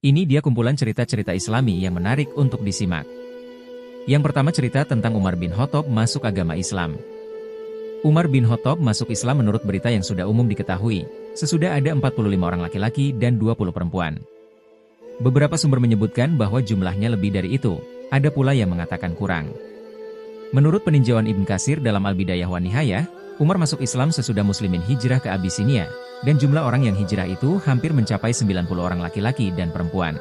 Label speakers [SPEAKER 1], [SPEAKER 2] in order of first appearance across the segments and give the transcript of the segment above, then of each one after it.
[SPEAKER 1] Ini dia kumpulan cerita-cerita Islami yang menarik untuk disimak. Yang pertama cerita tentang Umar bin Khattab masuk agama Islam. Umar bin Khattab masuk Islam menurut berita yang sudah umum diketahui, sesudah ada 45 orang laki-laki dan 20 perempuan. Beberapa sumber menyebutkan bahwa jumlahnya lebih dari itu, ada pula yang mengatakan kurang. Menurut peninjauan Ibn Katsir dalam Al-Bidayah wa Nihayah, Umar masuk Islam sesudah muslimin hijrah ke Abisinia, dan jumlah orang yang hijrah itu hampir mencapai 90 orang laki-laki dan perempuan.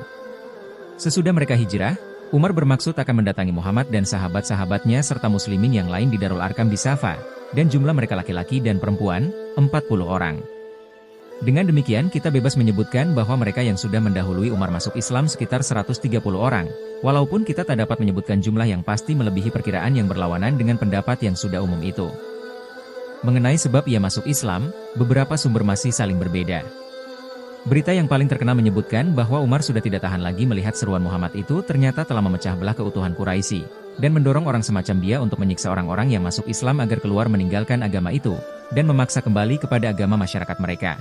[SPEAKER 1] Sesudah mereka hijrah, Umar bermaksud akan mendatangi Muhammad dan sahabat-sahabatnya serta muslimin yang lain di Darul Arkam di Safa, dan jumlah mereka laki-laki dan perempuan, 40 orang. Dengan demikian kita bebas menyebutkan bahwa mereka yang sudah mendahului Umar masuk Islam sekitar 130 orang, walaupun kita tak dapat menyebutkan jumlah yang pasti melebihi perkiraan yang berlawanan dengan pendapat yang sudah umum itu. Mengenai sebab ia masuk Islam, beberapa sumber masih saling berbeda. Berita yang paling terkenal menyebutkan bahwa Umar sudah tidak tahan lagi melihat seruan Muhammad itu ternyata telah memecah belah keutuhan Quraisy, dan mendorong orang semacam dia untuk menyiksa orang-orang yang masuk Islam agar keluar meninggalkan agama itu, dan memaksa kembali kepada agama masyarakat mereka.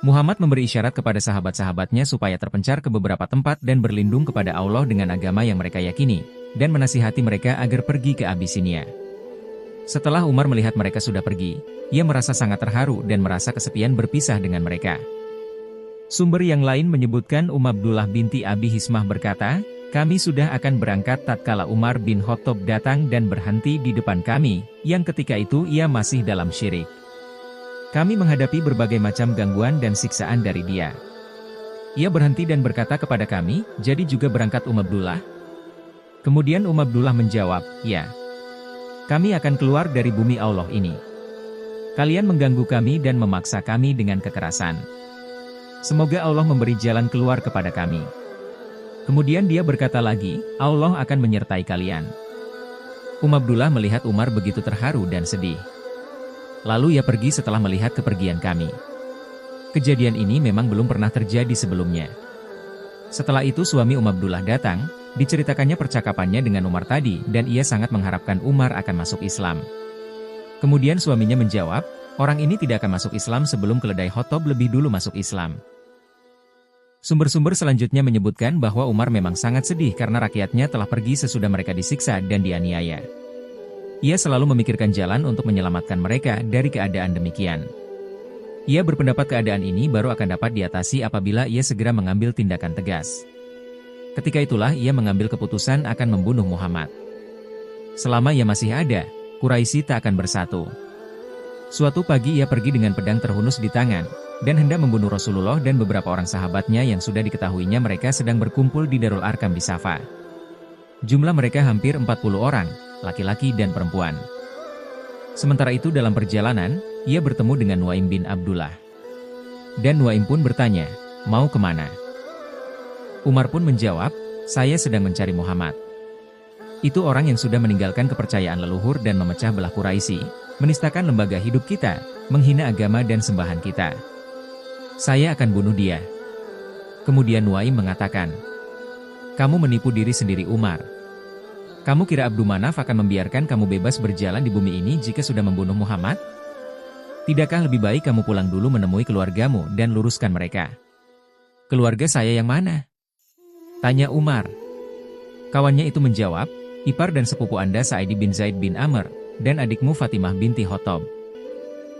[SPEAKER 1] Muhammad memberi isyarat kepada sahabat-sahabatnya supaya terpencar ke beberapa tempat dan berlindung kepada Allah dengan agama yang mereka yakini, dan menasihati mereka agar pergi ke Abisinia. Setelah Umar melihat mereka sudah pergi, ia merasa sangat terharu dan merasa kesepian berpisah dengan mereka. Sumber yang lain menyebutkan Abdullah binti Abi Hismah berkata, "Kami sudah akan berangkat tatkala Umar bin Khattab datang dan berhenti di depan kami, yang ketika itu ia masih dalam syirik. Kami menghadapi berbagai macam gangguan dan siksaan dari dia. Ia berhenti dan berkata kepada kami, 'Jadi juga berangkat Abdullah?' Kemudian Abdullah menjawab, 'Ya. Kami akan keluar dari bumi Allah ini. Kalian mengganggu kami dan memaksa kami dengan kekerasan. Semoga Allah memberi jalan keluar kepada kami.' Kemudian dia berkata lagi, 'Allah akan menyertai kalian.'" Abdullah melihat Umar begitu terharu dan sedih. Lalu ia pergi setelah melihat kepergian kami. Kejadian ini memang belum pernah terjadi sebelumnya. Setelah itu suami Abdullah datang, diceritakannya percakapannya dengan Umar tadi dan ia sangat mengharapkan Umar akan masuk Islam. Kemudian suaminya menjawab, "Orang ini tidak akan masuk Islam sebelum keledai Khattab lebih dulu masuk Islam." Sumber-sumber selanjutnya menyebutkan bahwa Umar memang sangat sedih karena rakyatnya telah pergi sesudah mereka disiksa dan dianiaya. Ia selalu memikirkan jalan untuk menyelamatkan mereka dari keadaan demikian. Ia berpendapat keadaan ini baru akan dapat diatasi apabila ia segera mengambil tindakan tegas. Ketika itulah ia mengambil keputusan akan membunuh Muhammad. Selama ia masih ada, Quraisy tak akan bersatu. Suatu pagi ia pergi dengan pedang terhunus di tangan, dan hendak membunuh Rasulullah dan beberapa orang sahabatnya yang sudah diketahuinya mereka sedang berkumpul di Darul Arkam di Safa. Jumlah mereka hampir 40 orang, laki-laki dan perempuan. Sementara itu dalam perjalanan, ia bertemu dengan Nuaim bin Abdullah. Dan Nuaim pun bertanya, "Mau kemana?" Umar pun menjawab, "Saya sedang mencari Muhammad. Itu orang yang sudah meninggalkan kepercayaan leluhur dan memecah belah Quraisy, menistakan lembaga hidup kita, menghina agama dan sembahan kita. Saya akan bunuh dia." Kemudian Nuaim mengatakan, "Kamu menipu diri sendiri Umar. Kamu kira Abdul Manaf akan membiarkan kamu bebas berjalan di bumi ini jika sudah membunuh Muhammad? Tidakkah lebih baik kamu pulang dulu menemui keluargamu dan luruskan mereka?" "Keluarga saya yang mana?" tanya Umar. Kawannya itu menjawab, "Ipar dan sepupu Anda Sa'id bin Zaid bin Amr, dan adikmu Fatimah binti Khattab.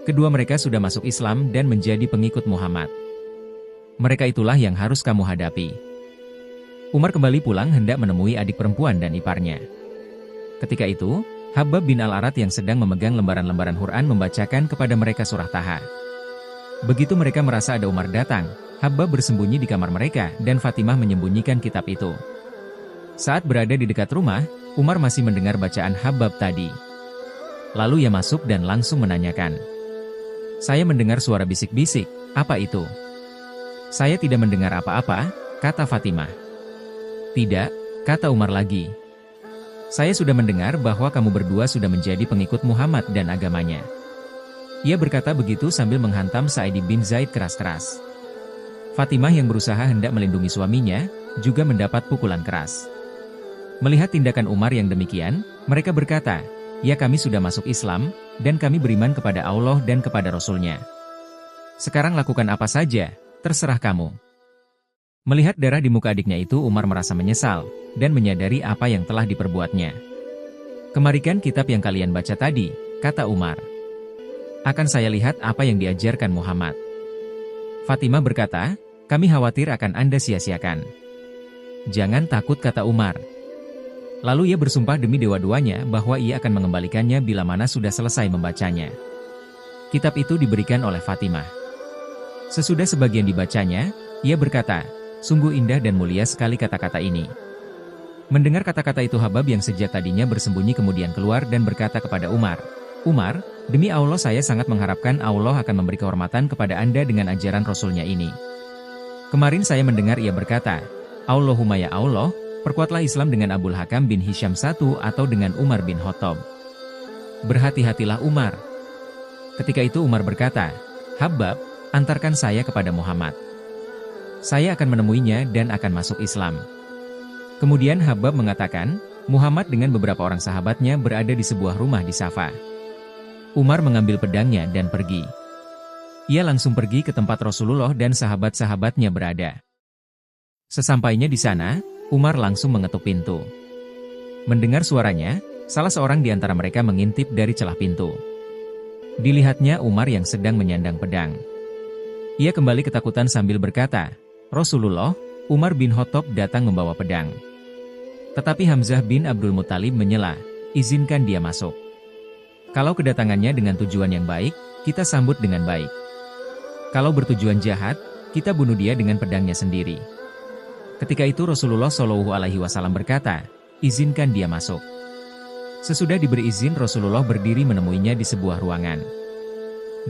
[SPEAKER 1] Kedua mereka sudah masuk Islam dan menjadi pengikut Muhammad. Mereka itulah yang harus kamu hadapi." Umar kembali pulang hendak menemui adik perempuan dan iparnya. Ketika itu, Habbab bin Al-Arat yang sedang memegang lembaran-lembaran Quran membacakan kepada mereka surah Taha. Begitu mereka merasa ada Umar datang, Habbab bersembunyi di kamar mereka dan Fatimah menyembunyikan kitab itu. Saat berada di dekat rumah, Umar masih mendengar bacaan Habbab tadi. Lalu ia masuk dan langsung menanyakan, "Saya mendengar suara bisik-bisik, apa itu?" "Saya tidak mendengar apa-apa," kata Fatimah. "Tidak," kata Umar lagi. "Saya sudah mendengar bahwa kamu berdua sudah menjadi pengikut Muhammad dan agamanya." Ia berkata begitu sambil menghantam Sa'id bin Zaid keras-keras. Fatimah yang berusaha hendak melindungi suaminya, juga mendapat pukulan keras. Melihat tindakan Umar yang demikian, mereka berkata, "Ya kami sudah masuk Islam, dan kami beriman kepada Allah dan kepada Rasul-Nya. Sekarang lakukan apa saja, terserah kamu." Melihat darah di muka adiknya itu, Umar merasa menyesal, dan menyadari apa yang telah diperbuatnya. "Kemarikan kitab yang kalian baca tadi," kata Umar. "Akan saya lihat apa yang diajarkan Muhammad." Fatimah berkata, "Kami khawatir akan Anda sia-siakan." "Jangan takut," kata Umar. Lalu ia bersumpah demi dewa-duanya bahwa ia akan mengembalikannya bila mana sudah selesai membacanya. Kitab itu diberikan oleh Fatimah. Sesudah sebagian dibacanya, ia berkata, "Sungguh indah dan mulia sekali kata-kata ini." Mendengar kata-kata itu, Habab yang sejak tadinya bersembunyi kemudian keluar dan berkata kepada Umar, "Umar, demi Allah saya sangat mengharapkan Allah akan memberi kehormatan kepada Anda dengan ajaran Rasulnya ini. Kemarin saya mendengar ia berkata, Allahumma ya Allah, perkuatlah Islam dengan Abul Hakam bin Hisham I atau dengan Umar bin Khattab. Berhati-hatilah Umar." Ketika itu Umar berkata, "Habab, antarkan saya kepada Muhammad. Saya akan menemuinya dan akan masuk Islam." Kemudian Habab mengatakan, Muhammad dengan beberapa orang sahabatnya berada di sebuah rumah di Safa. Umar mengambil pedangnya dan pergi. Ia langsung pergi ke tempat Rasulullah dan sahabat-sahabatnya berada. Sesampainya di sana, Umar langsung mengetuk pintu. Mendengar suaranya, salah seorang di antara mereka mengintip dari celah pintu. Dilihatnya Umar yang sedang menyandang pedang. Ia kembali ketakutan sambil berkata, "Rasulullah, Umar bin Khattab datang membawa pedang." Tetapi Hamzah bin Abdul Muttalib menyela, "Izinkan dia masuk. Kalau kedatangannya dengan tujuan yang baik, kita sambut dengan baik. Kalau bertujuan jahat, kita bunuh dia dengan pedangnya sendiri." Ketika itu Rasulullah SAW berkata, "Izinkan dia masuk." Sesudah diberi izin, Rasulullah berdiri menemuinya di sebuah ruangan.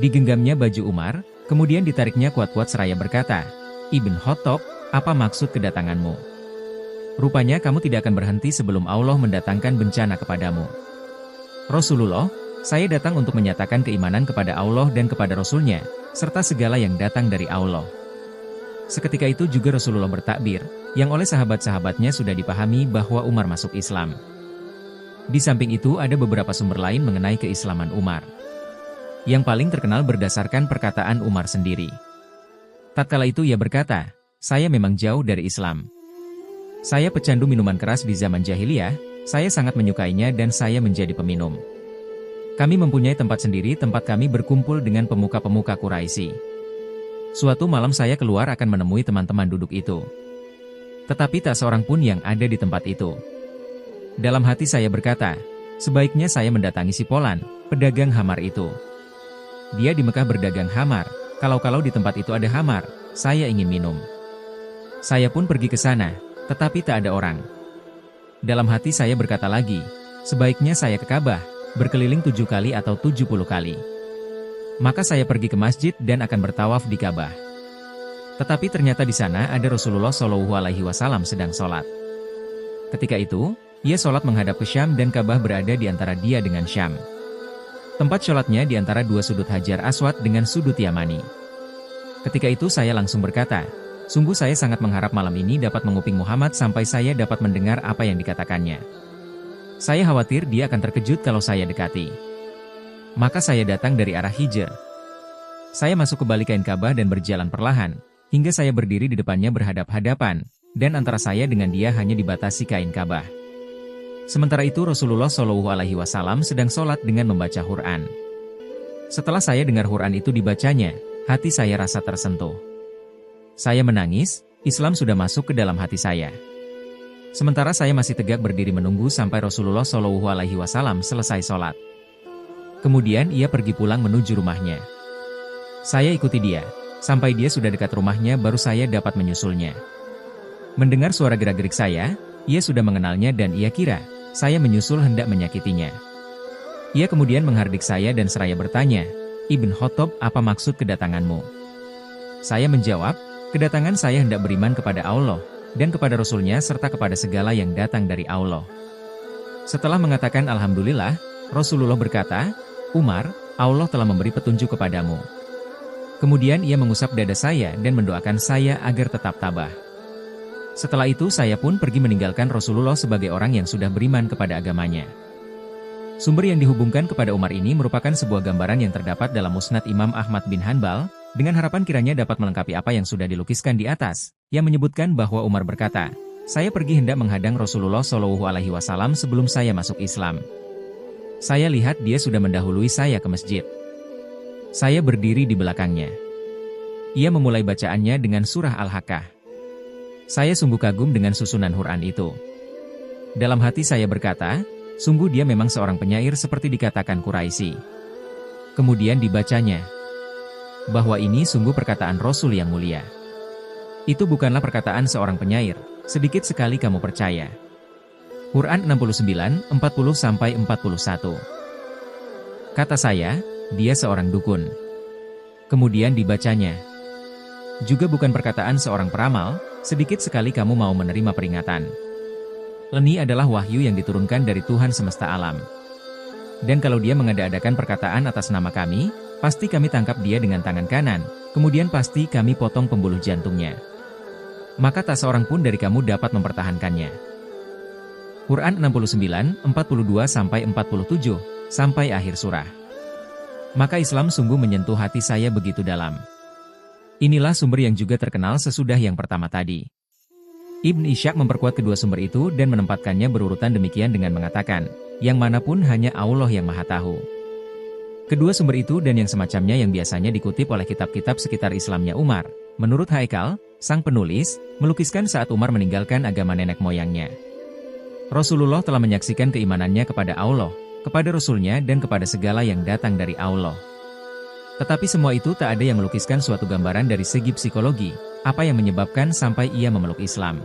[SPEAKER 1] Digenggamnya baju Umar, kemudian ditariknya kuat-kuat seraya berkata, "Ibn Khattab, apa maksud kedatanganmu? Rupanya kamu tidak akan berhenti sebelum Allah mendatangkan bencana kepadamu." "Rasulullah, saya datang untuk menyatakan keimanan kepada Allah dan kepada Rasulnya, serta segala yang datang dari Allah." Seketika itu juga Rasulullah bertakbir, yang oleh sahabat-sahabatnya sudah dipahami bahwa Umar masuk Islam. Di samping itu ada beberapa sumber lain mengenai keislaman Umar. Yang paling terkenal berdasarkan perkataan Umar sendiri. Tatkala itu ia berkata, "Saya memang jauh dari Islam. Saya pecandu minuman keras di zaman jahiliyah, saya sangat menyukainya dan saya menjadi peminum. Kami mempunyai tempat sendiri, tempat kami berkumpul dengan pemuka-pemuka Quraisy. Suatu malam saya keluar akan menemui teman-teman duduk itu. Tetapi tak seorang pun yang ada di tempat itu. Dalam hati saya berkata, sebaiknya saya mendatangi si Polan, pedagang hamar itu. Dia di Mekah berdagang hamar, kalau-kalau di tempat itu ada hamar, saya ingin minum. Saya pun pergi ke sana, tetapi tak ada orang. Dalam hati saya berkata lagi, sebaiknya saya ke Ka'bah, berkeliling 7 kali atau 70 kali. Maka saya pergi ke masjid dan akan bertawaf di Ka'bah. Tetapi ternyata di sana ada Rasulullah SAW sedang sholat. Ketika itu, ia sholat menghadap ke Syam dan Ka'bah berada di antara dia dengan Syam. Tempat sholatnya di antara dua sudut Hajar Aswad dengan sudut Yamani. Ketika itu saya langsung berkata, sungguh saya sangat mengharap malam ini dapat menguping Muhammad sampai saya dapat mendengar apa yang dikatakannya. Saya khawatir dia akan terkejut kalau saya dekati. Maka saya datang dari arah Hijr. Saya masuk ke balik kain Ka'bah dan berjalan perlahan, hingga saya berdiri di depannya berhadap-hadapan, dan antara saya dengan dia hanya dibatasi kain Ka'bah. Sementara itu Rasulullah SAW sedang sholat dengan membaca Quran. Setelah saya dengar Quran itu dibacanya, hati saya rasa tersentuh. Saya menangis, Islam sudah masuk ke dalam hati saya. Sementara saya masih tegak berdiri menunggu sampai Rasulullah SAW selesai sholat. Kemudian ia pergi pulang menuju rumahnya. Saya ikuti dia, sampai dia sudah dekat rumahnya baru saya dapat menyusulnya. Mendengar suara gerak-gerik saya, ia sudah mengenalnya dan ia kira saya menyusul hendak menyakitinya. Ia kemudian menghardik saya dan seraya bertanya, Ibn Khattab, apa maksud kedatanganmu? Saya menjawab, kedatangan saya hendak beriman kepada Allah, dan kepada Rasulnya serta kepada segala yang datang dari Allah. Setelah mengatakan Alhamdulillah, Rasulullah berkata, Umar, Allah telah memberi petunjuk kepadamu. Kemudian ia mengusap dada saya dan mendoakan saya agar tetap tabah. Setelah itu saya pun pergi meninggalkan Rasulullah sebagai orang yang sudah beriman kepada agamanya. Sumber yang dihubungkan kepada Umar ini merupakan sebuah gambaran yang terdapat dalam Musnad Imam Ahmad bin Hanbal, dengan harapan kiranya dapat melengkapi apa yang sudah dilukiskan di atas. yang menyebutkan bahwa Umar berkata, "Saya pergi hendak menghadang Rasulullah Shallallahu Alaihi Wasallam sebelum saya masuk Islam. Saya lihat dia sudah mendahului saya ke masjid. Saya berdiri di belakangnya. Ia memulai bacaannya dengan surah Al-Haqqah. Saya sungguh kagum dengan susunan Quran itu. Dalam hati saya berkata, sungguh dia memang seorang penyair seperti dikatakan Quraisy." Kemudian dibacanya, bahwa ini sungguh perkataan Rasul yang mulia. Itu bukanlah perkataan seorang penyair, sedikit sekali kamu percaya. Quran 69, 40-41. Kata saya, dia seorang dukun. Kemudian dibacanya, juga bukan perkataan seorang peramal, sedikit sekali kamu mau menerima peringatan. Ini adalah wahyu yang diturunkan dari Tuhan semesta alam. Dan kalau dia mengada-adakan perkataan atas nama kami, pasti kami tangkap dia dengan tangan kanan, kemudian pasti kami potong pembuluh jantungnya. Maka tak seorang pun dari kamu dapat mempertahankannya. Quran 69, 42-47, sampai akhir surah. Maka Islam sungguh menyentuh hati saya begitu dalam. Inilah sumber yang juga terkenal sesudah yang pertama tadi. Ibn Ishaq memperkuat kedua sumber itu dan menempatkannya berurutan demikian dengan mengatakan, yang manapun hanya Allah yang Maha Tahu. Kedua sumber itu dan yang semacamnya yang biasanya dikutip oleh kitab-kitab sekitar Islamnya Umar, menurut Haikal, sang penulis, melukiskan saat Umar meninggalkan agama nenek moyangnya. Rasulullah telah menyaksikan keimanannya kepada Allah, kepada Rasulnya dan kepada segala yang datang dari Allah. Tetapi semua itu tak ada yang melukiskan suatu gambaran dari segi psikologi, apa yang menyebabkan sampai ia memeluk Islam.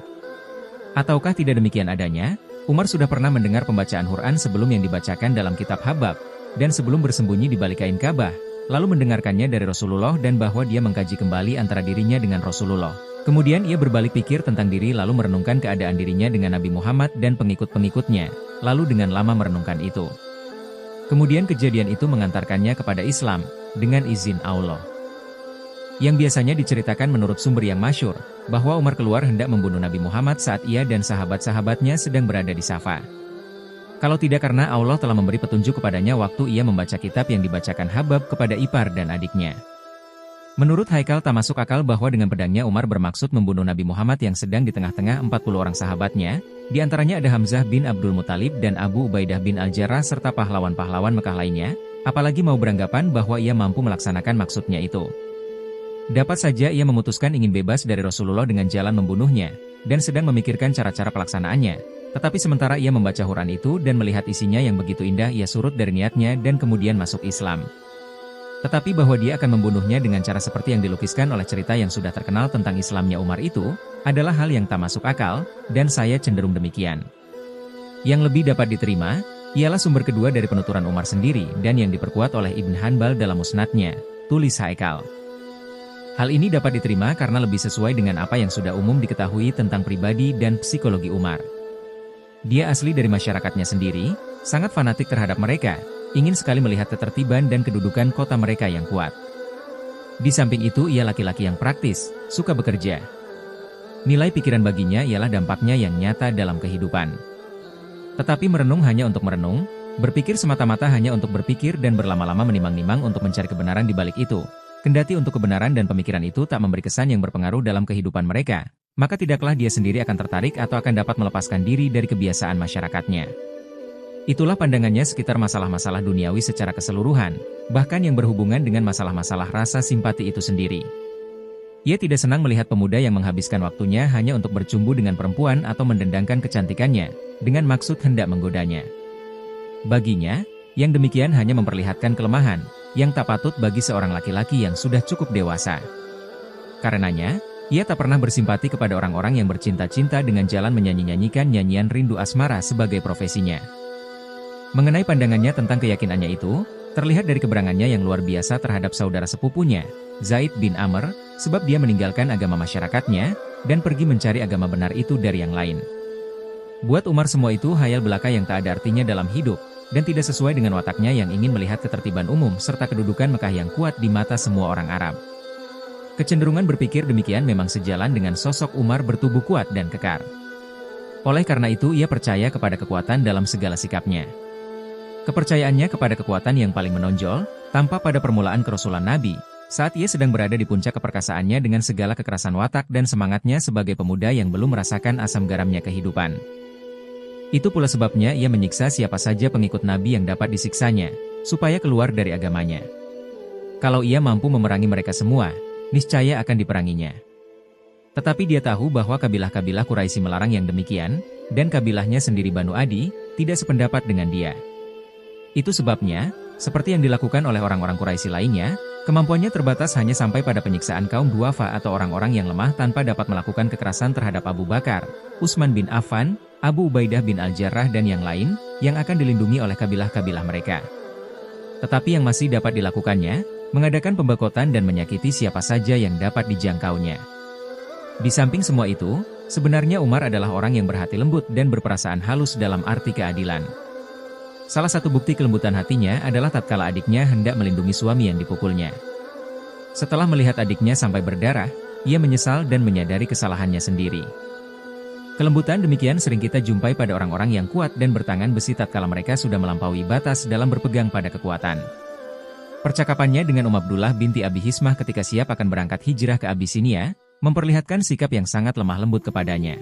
[SPEAKER 1] Ataukah tidak demikian adanya? Umar sudah pernah mendengar pembacaan Quran sebelum yang dibacakan dalam kitab Habab, dan sebelum bersembunyi di balik kain Ka'bah, lalu mendengarkannya dari Rasulullah dan bahwa dia mengkaji kembali antara dirinya dengan Rasulullah. Kemudian ia berbalik pikir tentang diri lalu merenungkan keadaan dirinya dengan Nabi Muhammad dan pengikut-pengikutnya, lalu dengan lama merenungkan itu. Kemudian kejadian itu mengantarkannya kepada Islam, dengan izin Allah. Yang biasanya diceritakan menurut sumber yang masyhur, bahwa Umar keluar hendak membunuh Nabi Muhammad saat ia dan sahabat-sahabatnya sedang berada di Safa. Kalau tidak karena Allah telah memberi petunjuk kepadanya waktu ia membaca kitab yang dibacakan Habab kepada ipar dan adiknya. Menurut Haikal tak masuk akal bahwa dengan pedangnya Umar bermaksud membunuh Nabi Muhammad yang sedang di tengah-tengah 40 orang sahabatnya, di antaranya ada Hamzah bin Abdul Muthalib dan Abu Ubaidah bin Al-Jarrah serta pahlawan-pahlawan Mekah lainnya, apalagi mau beranggapan bahwa ia mampu melaksanakan maksudnya itu. Dapat saja ia memutuskan ingin bebas dari Rasulullah dengan jalan membunuhnya, dan sedang memikirkan cara-cara pelaksanaannya. Tetapi sementara ia membaca Quran itu dan melihat isinya yang begitu indah, ia surut dari niatnya dan kemudian masuk Islam. Tetapi bahwa dia akan membunuhnya dengan cara seperti yang dilukiskan oleh cerita yang sudah terkenal tentang Islamnya Umar itu, adalah hal yang tak masuk akal, dan saya cenderung demikian. Yang lebih dapat diterima, ialah sumber kedua dari penuturan Umar sendiri dan yang diperkuat oleh Ibn Hanbal dalam musnadnya, tulis Haikal. Hal ini dapat diterima karena lebih sesuai dengan apa yang sudah umum diketahui tentang pribadi dan psikologi Umar. Dia asli dari masyarakatnya sendiri, sangat fanatik terhadap mereka, ingin sekali melihat ketertiban dan kedudukan kota mereka yang kuat. Di samping itu ia laki-laki yang praktis, suka bekerja. Nilai pikiran baginya ialah dampaknya yang nyata dalam kehidupan. Tetapi merenung hanya untuk merenung, berpikir semata-mata hanya untuk berpikir dan berlama-lama menimang-nimang untuk mencari kebenaran di balik itu. Kendati untuk kebenaran dan pemikiran itu tak memberi kesan yang berpengaruh dalam kehidupan mereka, maka tidaklah dia sendiri akan tertarik atau akan dapat melepaskan diri dari kebiasaan masyarakatnya. Itulah pandangannya sekitar masalah-masalah duniawi secara keseluruhan, bahkan yang berhubungan dengan masalah-masalah rasa simpati itu sendiri. Ia tidak senang melihat pemuda yang menghabiskan waktunya hanya untuk bercumbu dengan perempuan atau mendendangkan kecantikannya, dengan maksud hendak menggodanya. Baginya, yang demikian hanya memperlihatkan kelemahan, yang tak patut bagi seorang laki-laki yang sudah cukup dewasa. Karenanya, ia tak pernah bersimpati kepada orang-orang yang bercinta-cinta dengan jalan menyanyi-nyanyikan nyanyian rindu asmara sebagai profesinya. Mengenai pandangannya tentang keyakinannya itu, terlihat dari keberangannya yang luar biasa terhadap saudara sepupunya, Zaid bin Amr, sebab dia meninggalkan agama masyarakatnya, dan pergi mencari agama benar itu dari yang lain. Buat Umar semua itu hayal belaka yang tak ada artinya dalam hidup, dan tidak sesuai dengan wataknya yang ingin melihat ketertiban umum serta kedudukan Mekah yang kuat di mata semua orang Arab. Kecenderungan berpikir demikian memang sejalan dengan sosok Umar bertubuh kuat dan kekar. Oleh karena itu ia percaya kepada kekuatan dalam segala sikapnya. Kepercayaannya kepada kekuatan yang paling menonjol, tampak pada permulaan kerasulan Nabi, Saat ia sedang berada di puncak keperkasaannya dengan segala kekerasan watak dan semangatnya sebagai pemuda yang belum merasakan asam garamnya kehidupan. Itu pula sebabnya ia menyiksa siapa saja pengikut Nabi yang dapat disiksanya, supaya keluar dari agamanya. Kalau ia mampu memerangi mereka semua, niscaya akan diperanginya. Tetapi dia tahu bahwa kabilah-kabilah Quraisy melarang yang demikian, dan kabilahnya sendiri Banu Adi, tidak sependapat dengan dia. Itu sebabnya, seperti yang dilakukan oleh orang-orang Quraisy lainnya, kemampuannya terbatas hanya sampai pada penyiksaan kaum duafa atau orang-orang yang lemah tanpa dapat melakukan kekerasan terhadap Abu Bakar, Utsman bin Affan, Abu Ubaidah bin Al-Jarrah dan yang lain, yang akan dilindungi oleh kabilah-kabilah mereka. Tetapi yang masih dapat dilakukannya, mengadakan pembekotan dan menyakiti siapa saja yang dapat dijangkaunya. Di samping semua itu, sebenarnya Umar adalah orang yang berhati lembut dan berperasaan halus dalam arti keadilan. Salah satu bukti kelembutan hatinya adalah tatkala adiknya hendak melindungi suami yang dipukulnya. Setelah melihat adiknya sampai berdarah, ia menyesal dan menyadari kesalahannya sendiri. Kelembutan demikian sering kita jumpai pada orang-orang yang kuat dan bertangan besi tatkala mereka sudah melampaui batas dalam berpegang pada kekuatan. Percakapannya dengan Abdullah binti Abi Hismah ketika siap akan berangkat hijrah ke Abisinia, memperlihatkan sikap yang sangat lemah lembut kepadanya.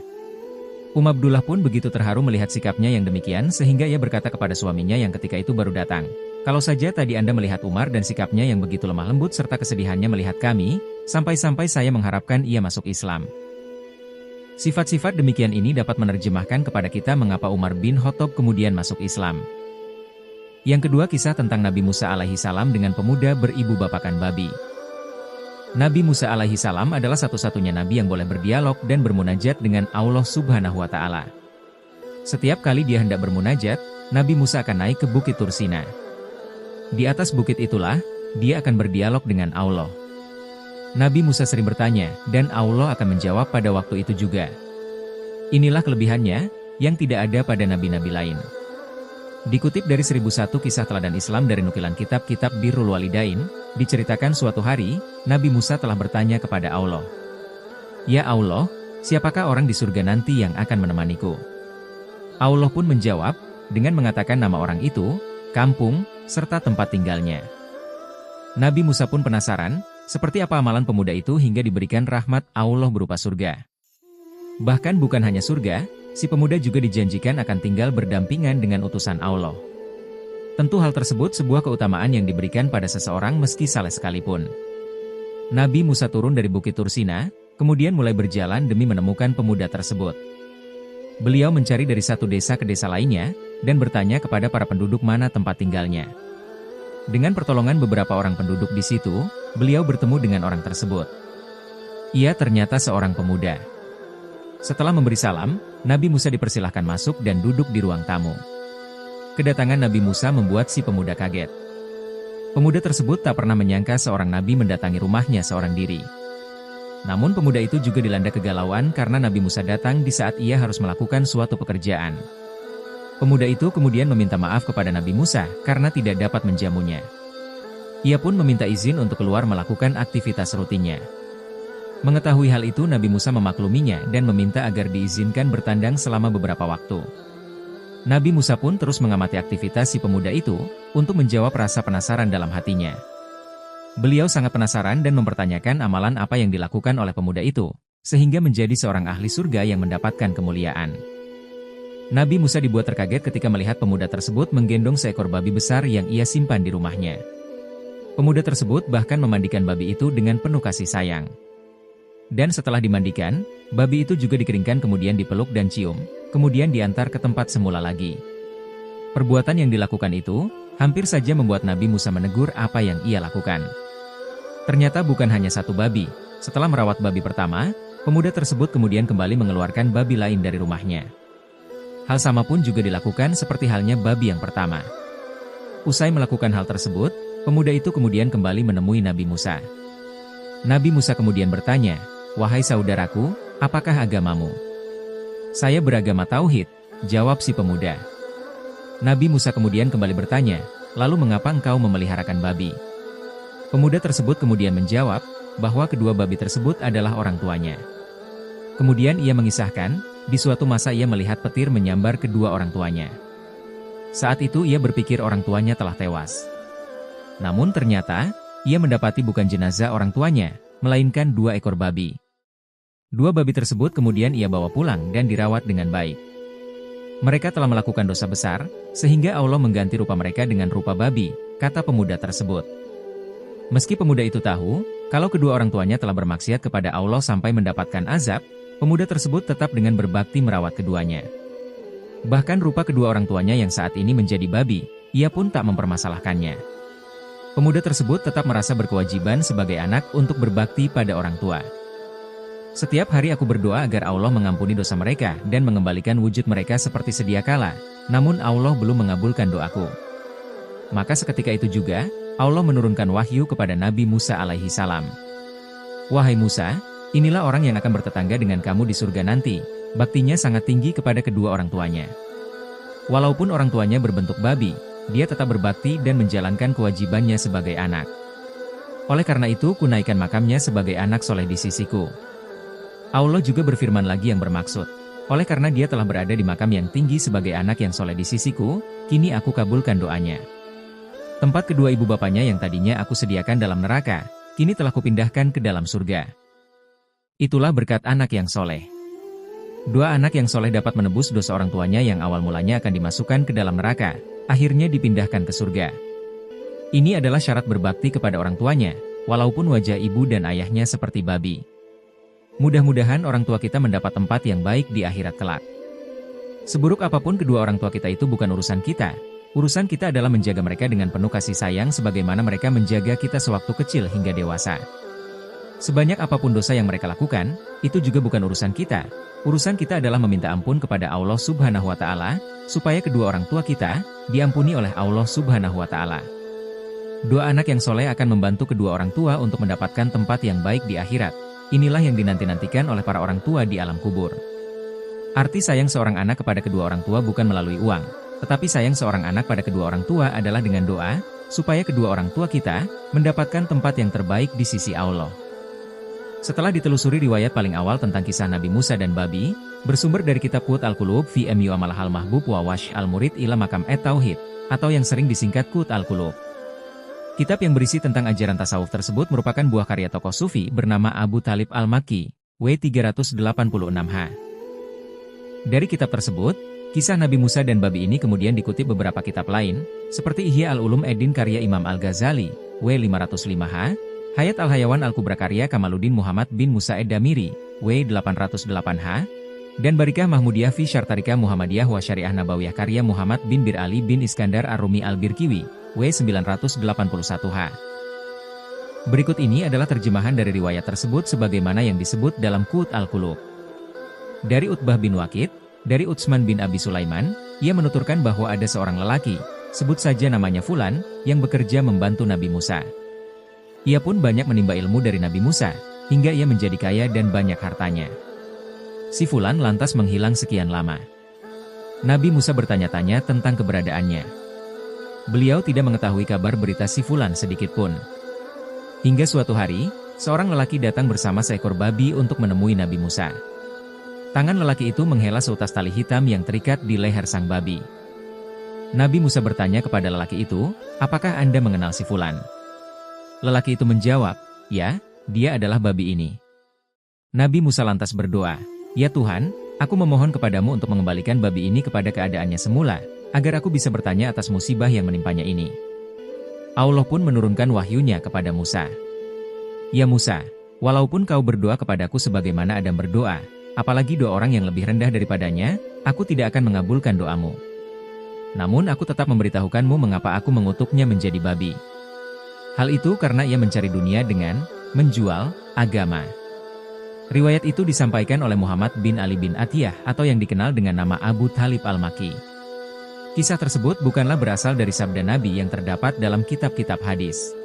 [SPEAKER 1] Abdullah pun begitu terharu melihat sikapnya yang demikian sehingga ia berkata kepada suaminya yang ketika itu baru datang, "Kalau saja tadi Anda melihat Umar dan sikapnya yang begitu lemah lembut serta kesedihannya melihat kami, sampai-sampai saya mengharapkan ia masuk Islam." Sifat-sifat demikian ini dapat menerjemahkan kepada kita mengapa Umar bin Khattab kemudian masuk Islam. Yang kedua, kisah tentang Nabi Musa alaihi salam dengan pemuda beribu bapakan babi. Nabi Musa alaihi salam adalah satu-satunya nabi yang boleh berdialog dan bermunajat dengan Allah Subhanahu wa Ta'ala. Setiap kali dia hendak bermunajat, Nabi Musa akan naik ke Bukit Tursina. Di atas bukit itulah, dia akan berdialog dengan Allah. Nabi Musa sering bertanya, dan Allah akan menjawab pada waktu itu juga. Inilah kelebihannya, yang tidak ada pada nabi-nabi lain. Dikutip dari 1001 kisah teladan Islam dari nukilan kitab-kitab Birrul Walidain, diceritakan suatu hari, Nabi Musa telah bertanya kepada Allah. "Ya Allah, siapakah orang di surga nanti yang akan menemaniku?" Allah pun menjawab, dengan mengatakan nama orang itu, kampung, serta tempat tinggalnya. Nabi Musa pun penasaran, seperti apa amalan pemuda itu hingga diberikan rahmat Allah berupa surga. Bahkan bukan hanya surga, si pemuda juga dijanjikan akan tinggal berdampingan dengan utusan Allah. Tentu hal tersebut sebuah keutamaan yang diberikan pada seseorang meski saleh sekalipun. Nabi Musa turun dari Bukit Tursina, kemudian mulai berjalan demi menemukan pemuda tersebut. Beliau mencari dari satu desa ke desa lainnya, dan bertanya kepada para penduduk mana tempat tinggalnya. Dengan pertolongan beberapa orang penduduk di situ, beliau bertemu dengan orang tersebut. Ia ternyata seorang pemuda. Setelah memberi salam, Nabi Musa dipersilahkan masuk dan duduk di ruang tamu. Kedatangan Nabi Musa membuat si pemuda kaget. Pemuda tersebut tak pernah menyangka seorang nabi mendatangi rumahnya seorang diri. Namun pemuda itu juga dilanda kegalauan karena Nabi Musa datang di saat ia harus melakukan suatu pekerjaan. Pemuda itu kemudian meminta maaf kepada Nabi Musa karena tidak dapat menjamunya. Ia pun meminta izin untuk keluar melakukan aktivitas rutinnya. Mengetahui hal itu, Nabi Musa memakluminya dan meminta agar diizinkan bertandang selama beberapa waktu. Nabi Musa pun terus mengamati aktivitas si pemuda itu untuk menjawab rasa penasaran dalam hatinya. Beliau sangat penasaran dan mempertanyakan amalan apa yang dilakukan oleh pemuda itu, sehingga menjadi seorang ahli surga yang mendapatkan kemuliaan. Nabi Musa dibuat terkaget ketika melihat pemuda tersebut menggendong seekor babi besar yang ia simpan di rumahnya. Pemuda tersebut bahkan memandikan babi itu dengan penuh kasih sayang. Dan setelah dimandikan, babi itu juga dikeringkan kemudian dipeluk dan cium, kemudian diantar ke tempat semula lagi. Perbuatan yang dilakukan itu, hampir saja membuat Nabi Musa menegur apa yang ia lakukan. Ternyata bukan hanya satu babi. Setelah merawat babi pertama, pemuda tersebut kemudian kembali mengeluarkan babi lain dari rumahnya. Hal sama pun juga dilakukan seperti halnya babi yang pertama. Usai melakukan hal tersebut, pemuda itu kemudian kembali menemui Nabi Musa. Nabi Musa kemudian bertanya, "Wahai saudaraku, apakah agamamu?" "Saya beragama Tauhid," jawab si pemuda. Nabi Musa kemudian kembali bertanya, "Lalu mengapa engkau memeliharakan babi?" Pemuda tersebut kemudian menjawab, bahwa kedua babi tersebut adalah orang tuanya. Kemudian ia mengisahkan, di suatu masa ia melihat petir menyambar kedua orang tuanya. Saat itu ia berpikir orang tuanya telah tewas. Namun ternyata, ia mendapati bukan jenazah orang tuanya, melainkan 2 ekor babi. 2 babi tersebut kemudian ia bawa pulang dan dirawat dengan baik. Mereka telah melakukan dosa besar, sehingga Allah mengganti rupa mereka dengan rupa babi, kata pemuda tersebut. Meski pemuda itu tahu, kalau kedua orang tuanya telah bermaksiat kepada Allah sampai mendapatkan azab, pemuda tersebut tetap dengan berbakti merawat keduanya. Bahkan rupa kedua orang tuanya yang saat ini menjadi babi, ia pun tak mempermasalahkannya. Pemuda tersebut tetap merasa berkewajiban sebagai anak untuk berbakti pada orang tua. Setiap hari aku berdoa agar Allah mengampuni dosa mereka dan mengembalikan wujud mereka seperti sedia kala, namun Allah belum mengabulkan doaku. Maka seketika itu juga, Allah menurunkan wahyu kepada Nabi Musa alaihi salam. Wahai Musa, inilah orang yang akan bertetangga dengan kamu di surga nanti, baktinya sangat tinggi kepada kedua orang tuanya. Walaupun orang tuanya berbentuk babi, dia tetap berbakti dan menjalankan kewajibannya sebagai anak. Oleh karena itu, kunaikkan makamnya sebagai anak soleh di sisiku. Allah juga berfirman lagi yang bermaksud, oleh karena dia telah berada di makam yang tinggi sebagai anak yang soleh di sisiku, kini aku kabulkan doanya. Tempat kedua ibu bapanya yang tadinya aku sediakan dalam neraka, kini telah kupindahkan ke dalam surga. Itulah berkat anak yang soleh. 2 anak yang soleh dapat menebus dosa orang tuanya yang awal mulanya akan dimasukkan ke dalam neraka, akhirnya dipindahkan ke surga. Ini adalah syarat berbakti kepada orang tuanya, walaupun wajah ibu dan ayahnya seperti babi. Mudah-mudahan orang tua kita mendapat tempat yang baik di akhirat kelak. Seburuk apapun kedua orang tua kita itu bukan urusan kita. Urusan kita adalah menjaga mereka dengan penuh kasih sayang sebagaimana mereka menjaga kita sewaktu kecil hingga dewasa. Sebanyak apapun dosa yang mereka lakukan, itu juga bukan urusan kita. Urusan kita adalah meminta ampun kepada Allah Subhanahu wa Ta'ala, supaya kedua orang tua kita diampuni oleh Allah Subhanahu wa Ta'ala. 2 anak yang soleh akan membantu kedua orang tua untuk mendapatkan tempat yang baik di akhirat. Inilah yang dinanti-nantikan oleh para orang tua di alam kubur. Arti sayang seorang anak kepada kedua orang tua bukan melalui uang, tetapi sayang seorang anak pada kedua orang tua adalah dengan doa, supaya kedua orang tua kita mendapatkan tempat yang terbaik di sisi Allah. Setelah ditelusuri riwayat paling awal tentang kisah Nabi Musa dan babi, bersumber dari kitab Qut al-Qulub fi Mu Amalahal Mahbub wa Wash al-Murid ila Makam et-Tauhid, atau yang sering disingkat Qut al-Qulub. Kitab yang berisi tentang ajaran tasawuf tersebut merupakan buah karya tokoh sufi bernama Abu Talib al-Makki, W386H. Dari kitab tersebut, kisah Nabi Musa dan babi ini kemudian dikutip beberapa kitab lain, seperti Ihya al-Ulum Eddin karya Imam al-Ghazali, W505H, Hayat al-Hayawan al-Kubra karya Kamaluddin Muhammad bin Musa Ed-Damiri, W808H, dan Barikah Mahmudiyah fi Syartarika Muhammadiyah wa Syariah Nabawiyah karya Muhammad bin Bir Ali bin Iskandar Ar-Rumi al-Birkiwi, W981H. Berikut ini adalah terjemahan dari riwayat tersebut sebagaimana yang disebut dalam Qut al-Qulub. Dari Utbah bin Waqid, dari Utsman bin Abi Sulaiman, ia menuturkan bahwa ada seorang lelaki, sebut saja namanya Fulan, yang bekerja membantu Nabi Musa. Ia pun banyak menimba ilmu dari Nabi Musa, hingga ia menjadi kaya dan banyak hartanya. Si Fulan lantas menghilang sekian lama. Nabi Musa bertanya-tanya tentang keberadaannya. Beliau tidak mengetahui kabar berita si Fulan sedikit pun. Hingga suatu hari, seorang lelaki datang bersama seekor babi untuk menemui Nabi Musa. Tangan lelaki itu menghela seutas tali hitam yang terikat di leher sang babi. Nabi Musa bertanya kepada lelaki itu, "Apakah Anda mengenal si Fulan?" Lelaki itu menjawab, "Ya, dia adalah babi ini." Nabi Musa lantas berdoa, "Ya Tuhan, aku memohon kepadamu untuk mengembalikan babi ini kepada keadaannya semula, agar aku bisa bertanya atas musibah yang menimpanya ini." Allah pun menurunkan wahyunya kepada Musa. "Ya Musa, walaupun kau berdoa kepadaku sebagaimana Adam berdoa, apalagi doa orang yang lebih rendah daripadanya, aku tidak akan mengabulkan doamu. Namun aku tetap memberitahukanmu mengapa aku mengutuknya menjadi babi. Hal itu karena ia mencari dunia dengan menjual agama." Riwayat itu disampaikan oleh Muhammad bin Ali bin Atiyah atau yang dikenal dengan nama Abu Talib al-Makki. Kisah tersebut bukanlah berasal dari sabda Nabi yang terdapat dalam kitab-kitab hadis.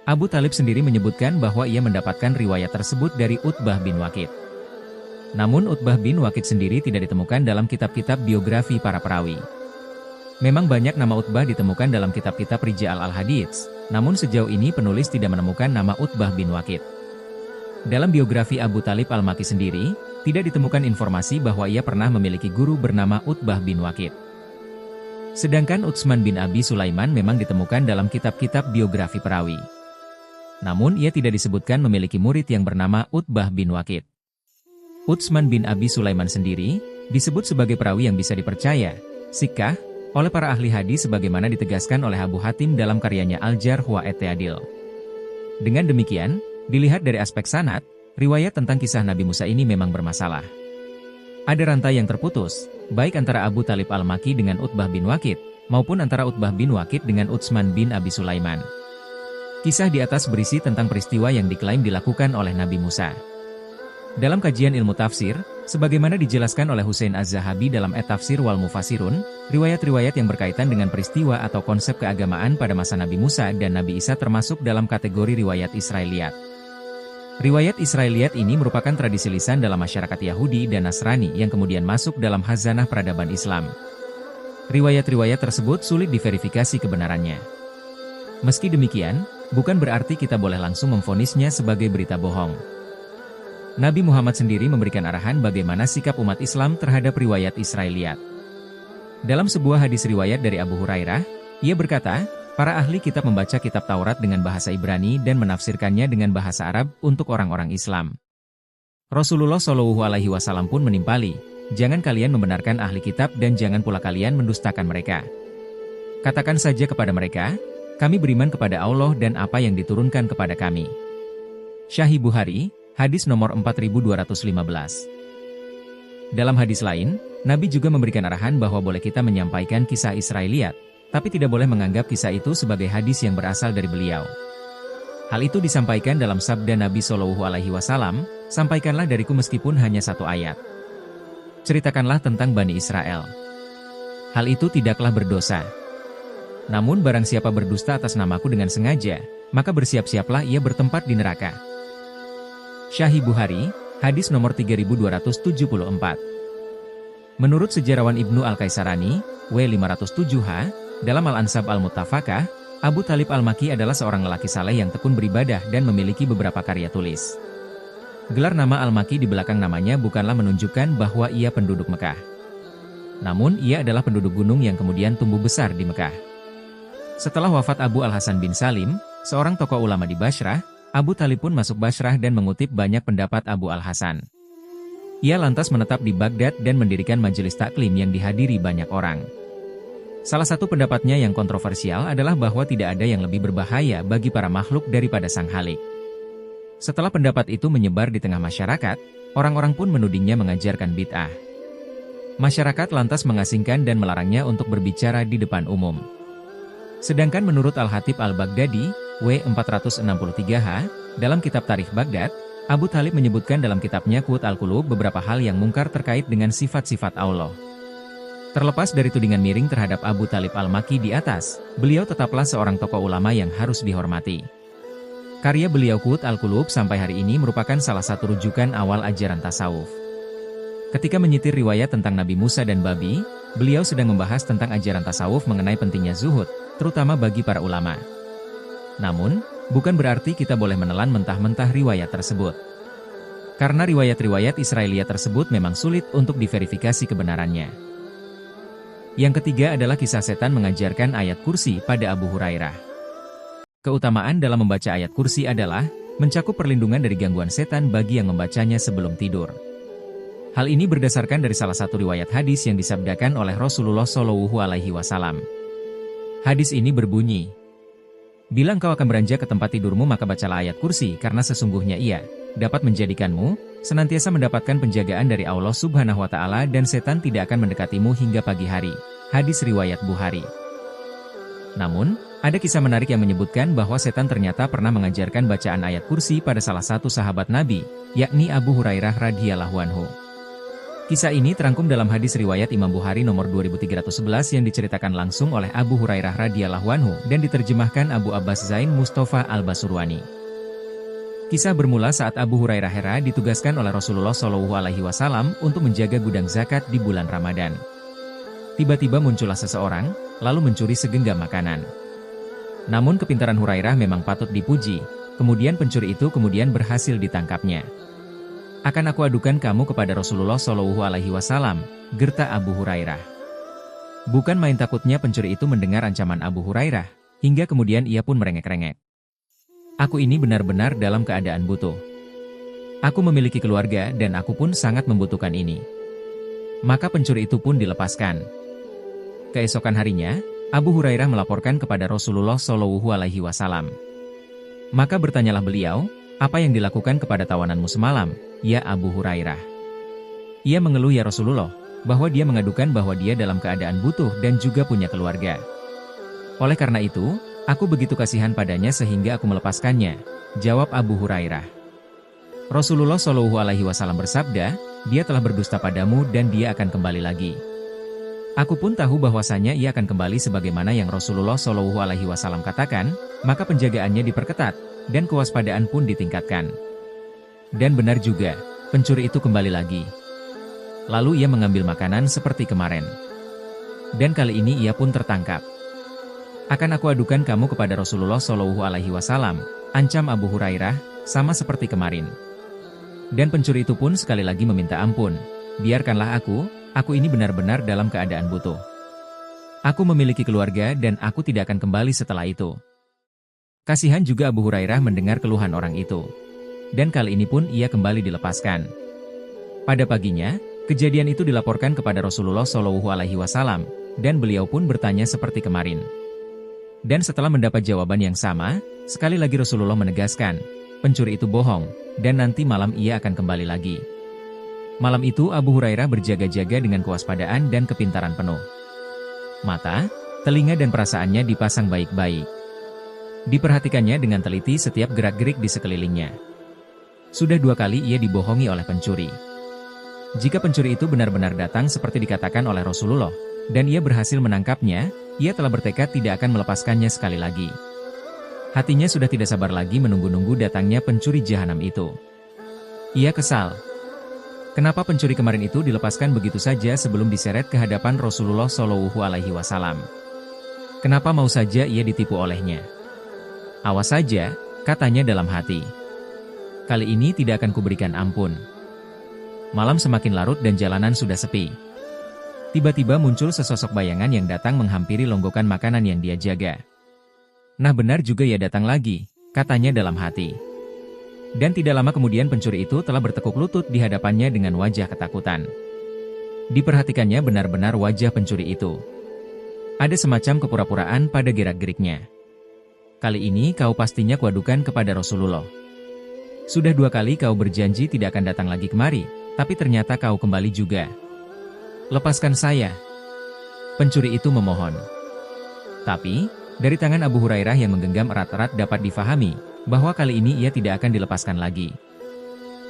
[SPEAKER 1] Abu Talib sendiri menyebutkan bahwa ia mendapatkan riwayat tersebut dari Utbah bin Waqid. Namun Utbah bin Waqid sendiri tidak ditemukan dalam kitab-kitab biografi para perawi. Memang banyak nama Utbah ditemukan dalam kitab-kitab Rijal al-Hadits, namun sejauh ini penulis tidak menemukan nama Utbah bin Waqid. Dalam biografi Abu Talib al-Makki sendiri, tidak ditemukan informasi bahwa ia pernah memiliki guru bernama Utbah bin Waqid. Sedangkan Utsman bin Abi Sulaiman memang ditemukan dalam kitab-kitab biografi perawi. Namun ia tidak disebutkan memiliki murid yang bernama Utbah bin Waqid. Utsman bin Abi Sulaiman sendiri disebut sebagai perawi yang bisa dipercaya, siqah, oleh para ahli hadis sebagaimana ditegaskan oleh Abu Hatim dalam karyanya Al-Jarh wa at-Ta'dil. Dengan demikian, dilihat dari aspek sanad, riwayat tentang kisah Nabi Musa ini memang bermasalah. Ada rantai yang terputus, baik antara Abu Talib Al-Makki dengan Utbah bin Waqid, maupun antara Utbah bin Waqid dengan Utsman bin Abi Sulaiman. Kisah di atas berisi tentang peristiwa yang diklaim dilakukan oleh Nabi Musa. Dalam kajian ilmu tafsir, sebagaimana dijelaskan oleh Husain Az-Zahabi dalam At-Tafsir wal Mufassirun, riwayat-riwayat yang berkaitan dengan peristiwa atau konsep keagamaan pada masa Nabi Musa dan Nabi Isa termasuk dalam kategori riwayat Israiliyat. Riwayat Israiliyat ini merupakan tradisi lisan dalam masyarakat Yahudi dan Nasrani yang kemudian masuk dalam khazanah peradaban Islam. Riwayat-riwayat tersebut sulit diverifikasi kebenarannya. Meski demikian, bukan berarti kita boleh langsung memvonisnya sebagai berita bohong. Nabi Muhammad sendiri memberikan arahan bagaimana sikap umat Islam terhadap riwayat Israiliyat. Dalam sebuah hadis riwayat dari Abu Hurairah, ia berkata, para ahli kitab membaca kitab Taurat dengan bahasa Ibrani dan menafsirkannya dengan bahasa Arab untuk orang-orang Islam. Rasulullah SAW pun menimpali, jangan kalian membenarkan ahli kitab dan jangan pula kalian mendustakan mereka. Katakan saja kepada mereka, kami beriman kepada Allah dan apa yang diturunkan kepada kami. Sahih Bukhari, hadis nomor 4215. Dalam hadis lain, Nabi juga memberikan arahan bahwa boleh kita menyampaikan kisah Israiliyat, tapi tidak boleh menganggap kisah itu sebagai hadis yang berasal dari beliau. Hal itu disampaikan dalam sabda Nabi SAW, sampaikanlah dariku meskipun hanya satu ayat. Ceritakanlah tentang Bani Israel. Hal itu tidaklah berdosa. Namun barang siapa berdusta atas namaku dengan sengaja, maka bersiap-siaplah ia bertempat di neraka. Sahih Bukhari, hadis nomor 3274. Menurut sejarawan Ibnu Al-Kaisarani, W507H, dalam Al-Ansab Al-Muttafaqah, Abu Talib Al-Makki adalah seorang lelaki saleh yang tekun beribadah dan memiliki beberapa karya tulis. Gelar nama Al-Makki di belakang namanya bukanlah menunjukkan bahwa ia penduduk Mekah. Namun ia adalah penduduk gunung yang kemudian tumbuh besar di Mekah. Setelah wafat Abu Al-Hasan bin Salim, seorang tokoh ulama di Bashrah, Abu Talib pun masuk Bashrah dan mengutip banyak pendapat Abu Al-Hasan. Ia lantas menetap di Baghdad dan mendirikan majelis taklim yang dihadiri banyak orang. Salah satu pendapatnya yang kontroversial adalah bahwa tidak ada yang lebih berbahaya bagi para makhluk daripada Sang Khalik. Setelah pendapat itu menyebar di tengah masyarakat, orang-orang pun menudingnya mengajarkan bid'ah. Masyarakat lantas mengasingkan dan melarangnya untuk berbicara di depan umum. Sedangkan menurut Al-Hatib Al-Baghdadi, W463H, dalam kitab Tarikh Baghdad, Abu Talib menyebutkan dalam kitabnya Qut Al-Qulub beberapa hal yang mungkar terkait dengan sifat-sifat Allah. Terlepas dari tudingan miring terhadap Abu Talib Al-Makki di atas, beliau tetaplah seorang tokoh ulama yang harus dihormati. Karya beliau Qut Al-Qulub sampai hari ini merupakan salah satu rujukan awal ajaran tasawuf. Ketika menyitir riwayat tentang Nabi Musa dan babi, beliau sedang membahas tentang ajaran tasawuf mengenai pentingnya zuhud, terutama bagi para ulama. Namun, bukan berarti kita boleh menelan mentah-mentah riwayat tersebut. Karena riwayat-riwayat Israiliyat tersebut memang sulit untuk diverifikasi kebenarannya. Yang ketiga adalah kisah setan mengajarkan ayat kursi pada Abu Hurairah. Keutamaan dalam membaca ayat kursi adalah mencakup perlindungan dari gangguan setan bagi yang membacanya sebelum tidur. Hal ini berdasarkan dari salah satu riwayat hadis yang disabdakan oleh Rasulullah SAW. Hadis ini berbunyi, bila engkau akan beranjak ke tempat tidurmu maka bacalah ayat kursi karena sesungguhnya ia dapat menjadikanmu senantiasa mendapatkan penjagaan dari Allah Subhanahu wa Ta'ala dan setan tidak akan mendekatimu hingga pagi hari. Hadis riwayat Bukhari. Namun, ada kisah menarik yang menyebutkan bahwa setan ternyata pernah mengajarkan bacaan ayat kursi pada salah satu sahabat Nabi, yakni Abu Hurairah radhiyallahu anhu. Kisah ini terangkum dalam hadis riwayat Imam Bukhari nomor 2311 yang diceritakan langsung oleh Abu Hurairah radhiyallahu anhu dan diterjemahkan Abu Abbas Zain Mustafa Al-Basurwani. Kisah bermula saat Abu Hurairah hera ditugaskan oleh Rasulullah SAW untuk menjaga gudang zakat di bulan Ramadan. Tiba-tiba muncullah seseorang, lalu mencuri segenggam makanan. Namun kepintaran Hurairah memang patut dipuji, kemudian pencuri itu kemudian berhasil ditangkapnya. Akan aku adukan kamu kepada Rasulullah SAW, gerta Abu Hurairah. Bukan main takutnya pencuri itu mendengar ancaman Abu Hurairah, hingga kemudian ia pun merengek-rengek. Aku ini benar-benar dalam keadaan butuh. Aku memiliki keluarga dan aku pun sangat membutuhkan ini. Maka pencuri itu pun dilepaskan. Keesokan harinya, Abu Hurairah melaporkan kepada Rasulullah Shallallahu Alaihi Wasallam. Maka bertanyalah beliau, apa yang dilakukan kepada tawananmu semalam, ya Abu Hurairah? Ia mengeluh ya Rasulullah, bahwa dia mengadukan bahwa dia dalam keadaan butuh dan juga punya keluarga. Oleh karena itu, aku begitu kasihan padanya sehingga aku melepaskannya, jawab Abu Hurairah. Rasulullah Shallallahu Alaihi Wasallam bersabda, dia telah berdusta padamu dan dia akan kembali lagi. Aku pun tahu bahwasanya ia akan kembali sebagaimana yang Rasulullah Shallallahu Alaihi Wasallam katakan, maka penjagaannya diperketat, dan kewaspadaan pun ditingkatkan. Dan benar juga, pencuri itu kembali lagi. Lalu ia mengambil makanan seperti kemarin. Dan kali ini ia pun tertangkap. Akan aku adukan kamu kepada Rasulullah Shallallahu Alaihi Wasallam, ancam Abu Hurairah, sama seperti kemarin. Dan pencuri itu pun sekali lagi meminta ampun, biarkanlah aku ini benar-benar dalam keadaan butuh. Aku memiliki keluarga dan aku tidak akan kembali setelah itu. Kasihan juga Abu Hurairah mendengar keluhan orang itu. Dan kali ini pun ia kembali dilepaskan. Pada paginya, kejadian itu dilaporkan kepada Rasulullah Shallallahu Alaihi Wasallam, dan beliau pun bertanya seperti kemarin. Dan setelah mendapat jawaban yang sama, sekali lagi Rasulullah menegaskan, pencuri itu bohong, dan nanti malam ia akan kembali lagi. Malam itu Abu Hurairah berjaga-jaga dengan kewaspadaan dan kepintaran penuh. Mata, telinga dan perasaannya dipasang baik-baik. Diperhatikannya dengan teliti setiap gerak-gerik di sekelilingnya. Sudah 2 kali ia dibohongi oleh pencuri. Jika pencuri itu benar-benar datang seperti dikatakan oleh Rasulullah, dan ia berhasil menangkapnya, ia telah bertekad tidak akan melepaskannya sekali lagi. Hatinya sudah tidak sabar lagi menunggu-nunggu datangnya pencuri jahanam itu. Ia kesal. Kenapa pencuri kemarin itu dilepaskan begitu saja sebelum diseret ke hadapan Rasulullah Shallallahu Alaihi Wasallam? Kenapa mau saja ia ditipu olehnya? Awas saja, katanya dalam hati. Kali ini tidak akan kuberikan ampun. Malam semakin larut dan jalanan sudah sepi. Tiba-tiba muncul sesosok bayangan yang datang menghampiri longgokan makanan yang dia jaga. Nah benar juga ya datang lagi, katanya dalam hati. Dan tidak lama kemudian pencuri itu telah bertekuk lutut di hadapannya dengan wajah ketakutan. Diperhatikannya benar-benar wajah pencuri itu. Ada semacam kepura-puraan pada gerak-geriknya. Kali ini kau pastinya kuadukan kepada Rasulullah. Sudah 2 kali kau berjanji tidak akan datang lagi kemari, tapi ternyata kau kembali juga. Lepaskan saya. Pencuri itu memohon. Tapi, dari tangan Abu Hurairah yang menggenggam erat-erat dapat difahami, bahwa kali ini ia tidak akan dilepaskan lagi.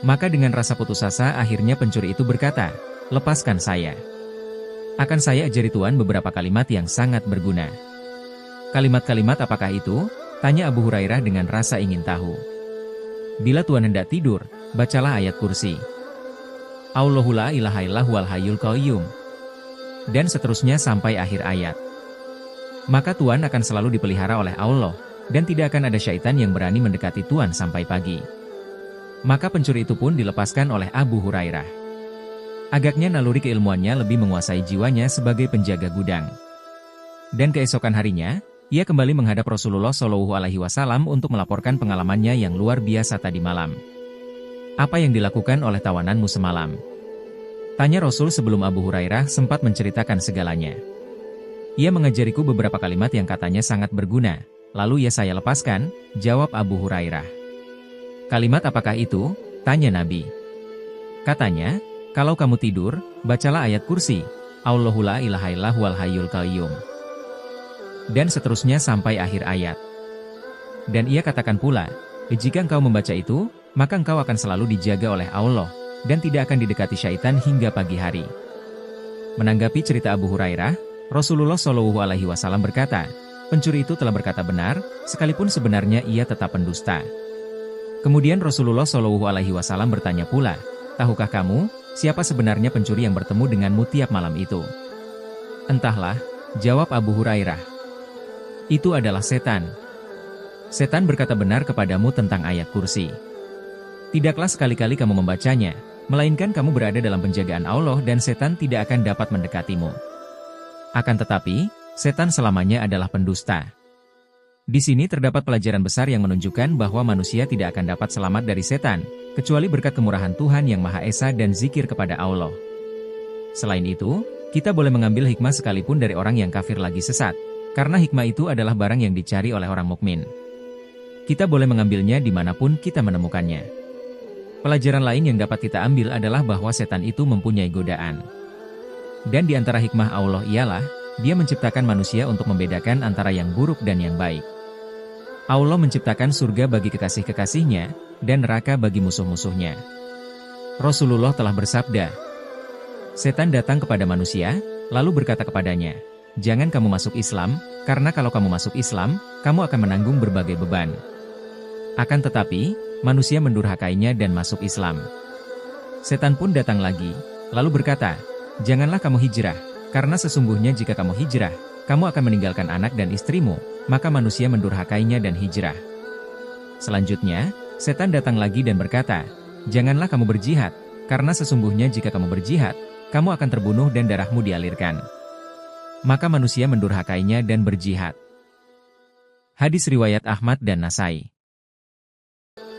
[SPEAKER 1] Maka dengan rasa putus asa akhirnya pencuri itu berkata, lepaskan saya. Akan saya ajari Tuan beberapa kalimat yang sangat berguna. Kalimat-kalimat apakah itu? Tanya Abu Hurairah dengan rasa ingin tahu. Bila Tuan hendak tidur, bacalah ayat kursi. Allahu la ilaha illallah wal hayyul qayyum. Dan seterusnya sampai akhir ayat. Maka Tuan akan selalu dipelihara oleh Allah, dan tidak akan ada syaitan yang berani mendekati Tuan sampai pagi. Maka pencuri itu pun dilepaskan oleh Abu Hurairah. Agaknya naluri keilmuannya lebih menguasai jiwanya sebagai penjaga gudang. Dan keesokan harinya, ia kembali menghadap Rasulullah Shallallahu Alaihi Wasallam untuk melaporkan pengalamannya yang luar biasa tadi malam. Apa yang dilakukan oleh tawananmu semalam? Tanya Rasul sebelum Abu Hurairah sempat menceritakan segalanya. Ia mengajariku beberapa kalimat yang katanya sangat berguna, lalu ya saya lepaskan, jawab Abu Hurairah. Kalimat apakah itu? Tanya Nabi. Katanya, kalau kamu tidur, bacalah ayat kursi, Allahu la ilaha illallah wal hayyul qayyum. Dan seterusnya sampai akhir ayat. Dan ia katakan pula, jika engkau membaca itu, maka engkau akan selalu dijaga oleh Allah, dan tidak akan didekati syaitan hingga pagi hari. Menanggapi cerita Abu Hurairah, Rasulullah Shallallahu Alaihi Wasallam berkata, pencuri itu telah berkata benar, sekalipun sebenarnya ia tetap pendusta. Kemudian Rasulullah Shallallahu Alaihi Wasallam bertanya pula, tahukah kamu, siapa sebenarnya pencuri yang bertemu denganmu tiap malam itu? Entahlah, jawab Abu Hurairah. Itu adalah setan. Setan berkata benar kepadamu tentang ayat kursi. Tidaklah sekali-kali kamu membacanya, melainkan kamu berada dalam penjagaan Allah dan setan tidak akan dapat mendekatimu. Akan tetapi, setan selamanya adalah pendusta. Di sini terdapat pelajaran besar yang menunjukkan bahwa manusia tidak akan dapat selamat dari setan, kecuali berkat kemurahan Tuhan yang Maha Esa dan zikir kepada Allah. Selain itu, kita boleh mengambil hikmah sekalipun dari orang yang kafir lagi sesat, karena hikmah itu adalah barang yang dicari oleh orang mukmin. Kita boleh mengambilnya dimanapun kita menemukannya. Pelajaran lain yang dapat kita ambil adalah bahwa setan itu mempunyai godaan. Dan di antara hikmah Allah ialah, Dia menciptakan manusia untuk membedakan antara yang buruk dan yang baik. Allah menciptakan surga bagi kekasih-kekasihnya, dan neraka bagi musuh-musuhnya. Rasulullah telah bersabda, setan datang kepada manusia, lalu berkata kepadanya, jangan kamu masuk Islam, karena kalau kamu masuk Islam, kamu akan menanggung berbagai beban. Akan tetapi, manusia mendurhakainya dan masuk Islam. Setan pun datang lagi, lalu berkata, janganlah kamu hijrah, karena sesungguhnya jika kamu hijrah, kamu akan meninggalkan anak dan istrimu, maka manusia mendurhakainya dan hijrah. Selanjutnya, setan datang lagi dan berkata, janganlah kamu berjihad, karena sesungguhnya jika kamu berjihad, kamu akan terbunuh dan darahmu dialirkan. Maka manusia mendurhakainya dan berjihad. Hadis riwayat Ahmad dan Nasai.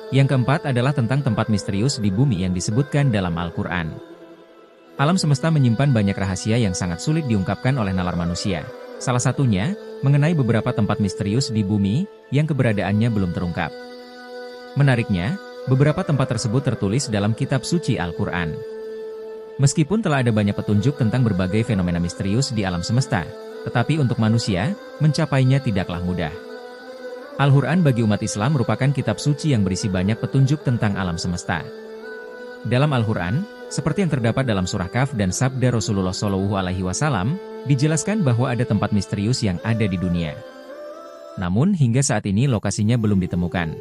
[SPEAKER 1] Yang keempat adalah tentang tempat misterius di bumi yang disebutkan dalam Al-Quran. Alam semesta menyimpan banyak rahasia yang sangat sulit diungkapkan oleh nalar manusia. Salah satunya, mengenai beberapa tempat misterius di bumi, yang keberadaannya belum terungkap. Menariknya, beberapa tempat tersebut tertulis dalam kitab suci Al-Quran. Meskipun telah ada banyak petunjuk tentang berbagai fenomena misterius di alam semesta, tetapi untuk manusia, mencapainya tidaklah mudah. Al-Quran bagi umat Islam merupakan kitab suci yang berisi banyak petunjuk tentang alam semesta. Dalam Al-Quran, seperti yang terdapat dalam surah Kahf dan sabda Rasulullah SAW, dijelaskan bahwa ada tempat misterius yang ada di dunia. Namun hingga saat ini lokasinya belum ditemukan.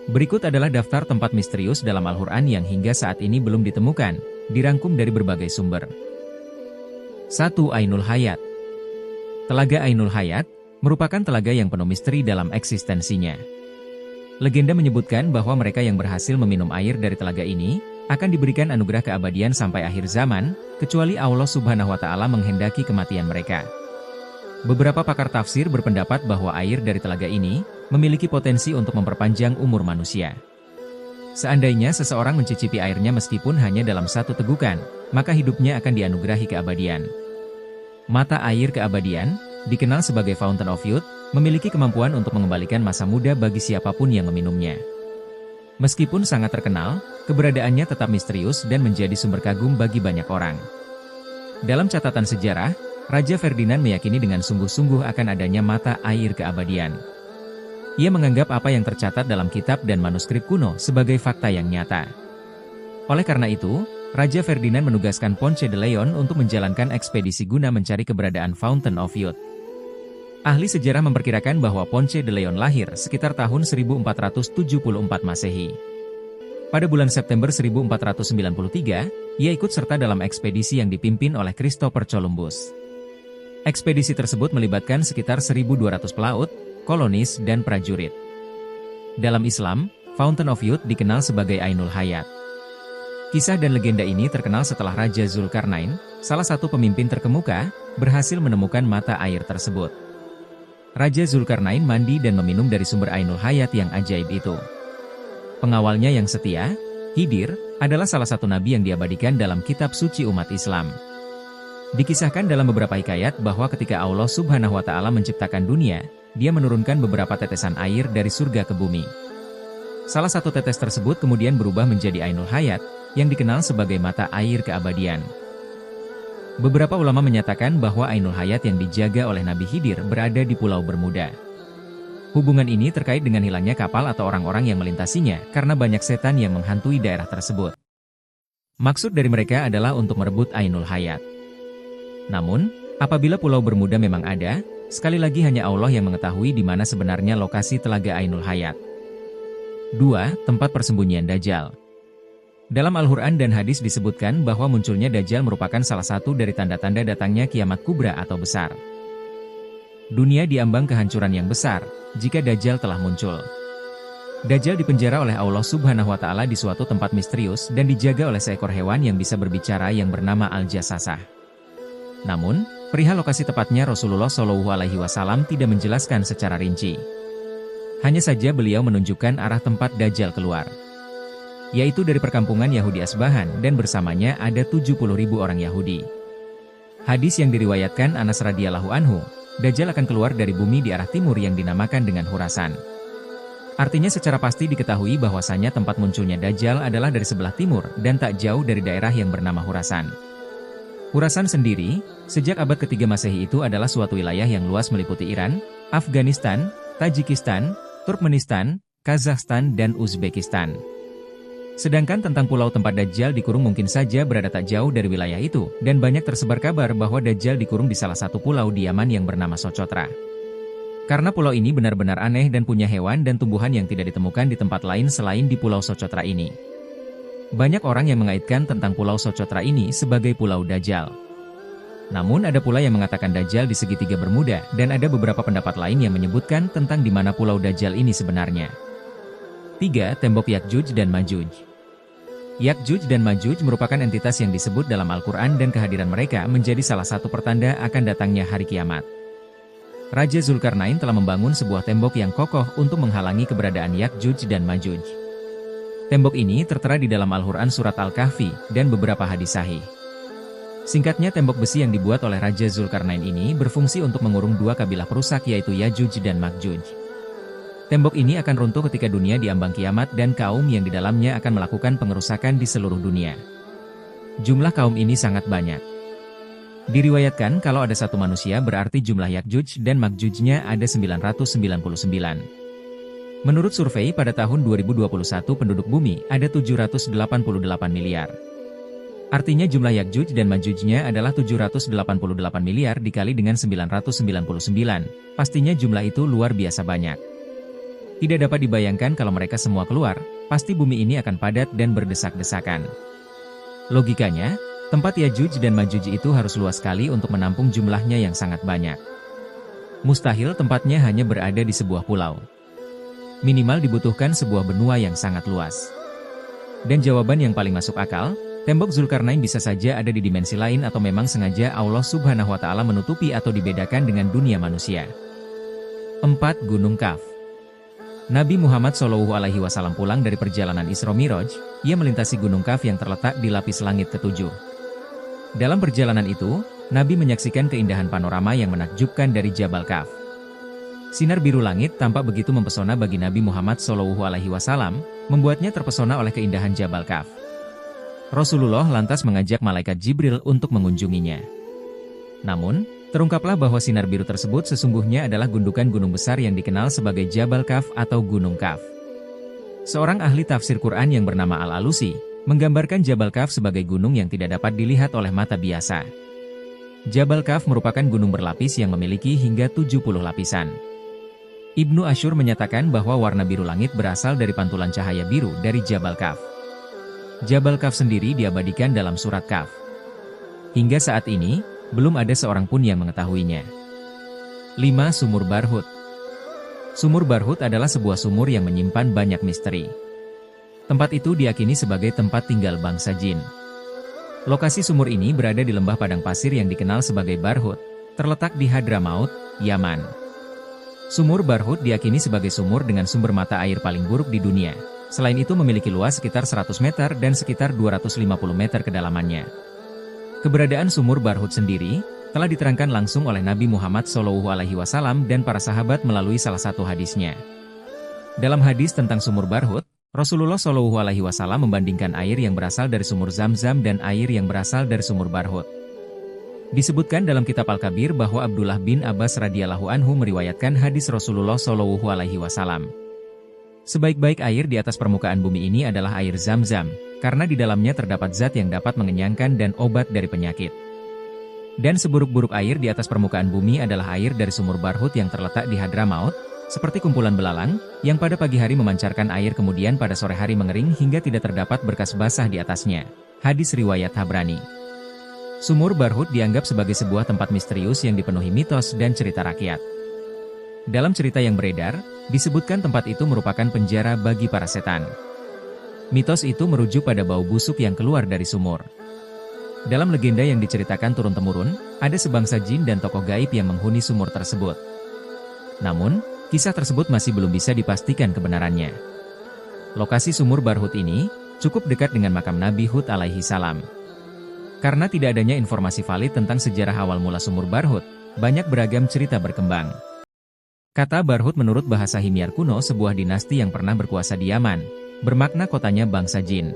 [SPEAKER 1] Berikut adalah daftar tempat misterius dalam Al-Quran yang hingga saat ini belum ditemukan, dirangkum dari berbagai sumber. 1. Ainul Hayat. Telaga Ainul Hayat merupakan telaga yang penuh misteri dalam eksistensinya. Legenda menyebutkan bahwa mereka yang berhasil meminum air dari telaga ini akan diberikan anugerah keabadian sampai akhir zaman, kecuali Allah Subhanahu wa Ta'ala menghendaki kematian mereka. Beberapa pakar tafsir berpendapat bahwa air dari telaga ini memiliki potensi untuk memperpanjang umur manusia. Seandainya seseorang mencicipi airnya meskipun hanya dalam satu tegukan, maka hidupnya akan dianugerahi keabadian. Mata air keabadian, dikenal sebagai Fountain of Youth, memiliki kemampuan untuk mengembalikan masa muda bagi siapapun yang meminumnya. Meskipun sangat terkenal, keberadaannya tetap misterius dan menjadi sumber kagum bagi banyak orang. Dalam catatan sejarah, Raja Ferdinand meyakini dengan sungguh-sungguh akan adanya mata air keabadian. Ia menganggap apa yang tercatat dalam kitab dan manuskrip kuno sebagai fakta yang nyata. Oleh karena itu, Raja Ferdinand menugaskan Ponce de Leon untuk menjalankan ekspedisi guna mencari keberadaan Fountain of Youth. Ahli sejarah memperkirakan bahwa Ponce de Leon lahir sekitar tahun 1474 Masehi. Pada bulan September 1493, ia ikut serta dalam ekspedisi yang dipimpin oleh Christopher Columbus. Ekspedisi tersebut melibatkan sekitar 1.200 pelaut, kolonis, dan prajurit. Dalam Islam, Fountain of Youth dikenal sebagai Ainul Hayat. Kisah dan legenda ini terkenal setelah Raja Zulkarnain, salah satu pemimpin terkemuka, berhasil menemukan mata air tersebut. Raja Zulkarnain mandi dan meminum dari sumber Ainul Hayat yang ajaib itu. Pengawalnya yang setia, Khidir, adalah salah satu nabi yang diabadikan dalam kitab suci umat Islam. Dikisahkan dalam beberapa hikayat bahwa ketika Allah Subhanahu wa Ta'ala menciptakan dunia, Dia menurunkan beberapa tetesan air dari surga ke bumi. Salah satu tetes tersebut kemudian berubah menjadi Ainul Hayat, yang dikenal sebagai mata air keabadian. Beberapa ulama menyatakan bahwa Ainul Hayat yang dijaga oleh Nabi Khidir berada di Pulau Bermuda. Hubungan ini terkait dengan hilangnya kapal atau orang-orang yang melintasinya karena banyak setan yang menghantui daerah tersebut. Maksud dari mereka adalah untuk merebut Ainul Hayat. Namun, apabila Pulau Bermuda memang ada, sekali lagi hanya Allah yang mengetahui di mana sebenarnya lokasi telaga Ainul Hayat. 2. Tempat persembunyian Dajjal. Dalam Al-Quran dan hadis disebutkan bahwa munculnya Dajjal merupakan salah satu dari tanda-tanda datangnya kiamat kubra atau besar. Dunia diambang kehancuran yang besar, jika Dajjal telah muncul. Dajjal dipenjara oleh Allah Subhanahu wa Ta'ala di suatu tempat misterius dan dijaga oleh seekor hewan yang bisa berbicara yang bernama Al-Jassasah. Namun, Perihal lokasi tepatnya Rasulullah Shallallahu Alaihi Wasallam tidak menjelaskan secara rinci. Hanya saja beliau menunjukkan arah tempat Dajjal keluar, yaitu dari perkampungan Yahudi Asbahan dan bersamanya ada 70.000 orang Yahudi. Hadis yang diriwayatkan Anas radhiyallahu anhu, Dajjal akan keluar dari bumi di arah timur yang dinamakan dengan Khurasan. Artinya secara pasti diketahui bahwasanya tempat munculnya Dajjal adalah dari sebelah timur dan tak jauh dari daerah yang bernama Khurasan. Khurasan sendiri, sejak abad ketiga Masehi itu adalah suatu wilayah yang luas meliputi Iran, Afghanistan, Tajikistan, Turkmenistan, Kazakhstan dan Uzbekistan. Sedangkan tentang pulau tempat Dajjal dikurung mungkin saja berada tak jauh dari wilayah itu, dan banyak tersebar kabar bahwa Dajjal dikurung di salah satu pulau di Yaman yang bernama Socotra. Karena pulau ini benar-benar aneh dan punya hewan dan tumbuhan yang tidak ditemukan di tempat lain selain di pulau Socotra ini. Banyak orang yang mengaitkan tentang pulau Socotra ini sebagai pulau Dajjal. Namun ada pula yang mengatakan Dajjal di segitiga Bermuda, dan ada beberapa pendapat lain yang menyebutkan tentang di mana pulau Dajjal ini sebenarnya. 3. Tembok Yakjuj dan Majuj. Yakjuj dan Majuj merupakan entitas yang disebut dalam Al-Quran dan kehadiran mereka menjadi salah satu pertanda akan datangnya hari kiamat. Raja Zulkarnain telah membangun sebuah tembok yang kokoh untuk menghalangi keberadaan Yakjuj dan Majuj. Tembok ini tertera di dalam Al-Quran surat Al-Kahfi dan beberapa hadis sahih. Singkatnya, tembok besi yang dibuat oleh Raja Zulkarnain ini berfungsi untuk mengurung dua kabilah perusak yaitu Yajuj dan Makjuj. Tembok ini akan runtuh ketika dunia diambang kiamat dan kaum yang di dalamnya akan melakukan pengerusakan di seluruh dunia. Jumlah kaum ini sangat banyak. Diriwayatkan kalau ada satu manusia berarti jumlah Yakjuj dan Makjujnya ada 999. Menurut survei pada tahun 2021 penduduk bumi ada 788 miliar. Artinya jumlah Yakjuj dan Majujnya adalah 788 miliar dikali dengan 999. Pastinya jumlah itu luar biasa banyak. Tidak dapat dibayangkan kalau mereka semua keluar, pasti bumi ini akan padat dan berdesak-desakan. Logikanya, tempat Yajuj dan Majuj itu harus luas sekali untuk menampung jumlahnya yang sangat banyak. Mustahil tempatnya hanya berada di sebuah pulau. Minimal dibutuhkan sebuah benua yang sangat luas. Dan jawaban yang paling masuk akal, tembok Zulkarnain bisa saja ada di dimensi lain atau memang sengaja Allah Subhanahu wa Ta'ala menutupi atau dibedakan dengan dunia manusia. 4. Gunung Kaf. Nabi Muhammad SAW pulang dari perjalanan Isra Miraj, ia melintasi Gunung Kaf yang terletak di lapis langit ke-7. Dalam perjalanan itu, Nabi menyaksikan keindahan panorama yang menakjubkan dari Jabal Kaf. Sinar biru langit tampak begitu mempesona bagi Nabi Muhammad SAW, membuatnya terpesona oleh keindahan Jabal Kaf. Rasulullah lantas mengajak malaikat Jibril untuk mengunjunginya. Namun, terungkaplah bahwa sinar biru tersebut sesungguhnya adalah gundukan gunung besar yang dikenal sebagai Jabal Kaf atau Gunung Kaf. Seorang ahli tafsir Quran yang bernama Al-Alusi, menggambarkan Jabal Kaf sebagai gunung yang tidak dapat dilihat oleh mata biasa. Jabal Kaf merupakan gunung berlapis yang memiliki hingga 70 lapisan. Ibnu Ashur menyatakan bahwa warna biru langit berasal dari pantulan cahaya biru dari Jabal Kaf. Jabal Kaf sendiri diabadikan dalam surat Kaf. Hingga saat ini, belum ada seorang pun yang mengetahuinya. 5. Sumur Barhut. Sumur Barhut adalah sebuah sumur yang menyimpan banyak misteri. Tempat itu diyakini sebagai tempat tinggal bangsa jin. Lokasi sumur ini berada di lembah padang pasir yang dikenal sebagai Barhut, terletak di Hadramaut, Yaman. Sumur Barhut diyakini sebagai sumur dengan sumber mata air paling buruk di dunia. Selain itu memiliki luas sekitar 100 meter dan sekitar 250 meter kedalamannya. Keberadaan sumur Barhut sendiri telah diterangkan langsung oleh Nabi Muhammad SAW dan para sahabat melalui salah satu hadisnya. Dalam hadis tentang sumur Barhut, Rasulullah SAW membandingkan air yang berasal dari sumur Zam-Zam dan air yang berasal dari sumur Barhut. Disebutkan dalam kitab Al-Kabir bahwa Abdullah bin Abbas radhiyallahu anhu meriwayatkan hadis Rasulullah SAW. Sebaik-baik air di atas permukaan bumi ini adalah air Zam-Zam, karena di dalamnya terdapat zat yang dapat mengenyangkan dan obat dari penyakit. Dan seburuk-buruk air di atas permukaan bumi adalah air dari sumur Barhut yang terletak di Hadramaut, seperti kumpulan belalang, yang pada pagi hari memancarkan air kemudian pada sore hari mengering hingga tidak terdapat berkas basah di atasnya. Hadis riwayat Tabrani. Sumur Barhut dianggap sebagai sebuah tempat misterius yang dipenuhi mitos dan cerita rakyat. Dalam cerita yang beredar, disebutkan tempat itu merupakan penjara bagi para setan. Mitos itu merujuk pada bau busuk yang keluar dari sumur. Dalam legenda yang diceritakan turun-temurun, ada sebangsa jin dan tokoh gaib yang menghuni sumur tersebut. Namun, kisah tersebut masih belum bisa dipastikan kebenarannya. Lokasi sumur Barhut ini cukup dekat dengan makam Nabi Hud alaihi salam. Karena tidak adanya informasi valid tentang sejarah awal mula sumur Barhut, banyak beragam cerita berkembang. Kata Barhut menurut bahasa Himyar kuno sebuah dinasti yang pernah berkuasa di Yaman, bermakna kotanya bangsa jin.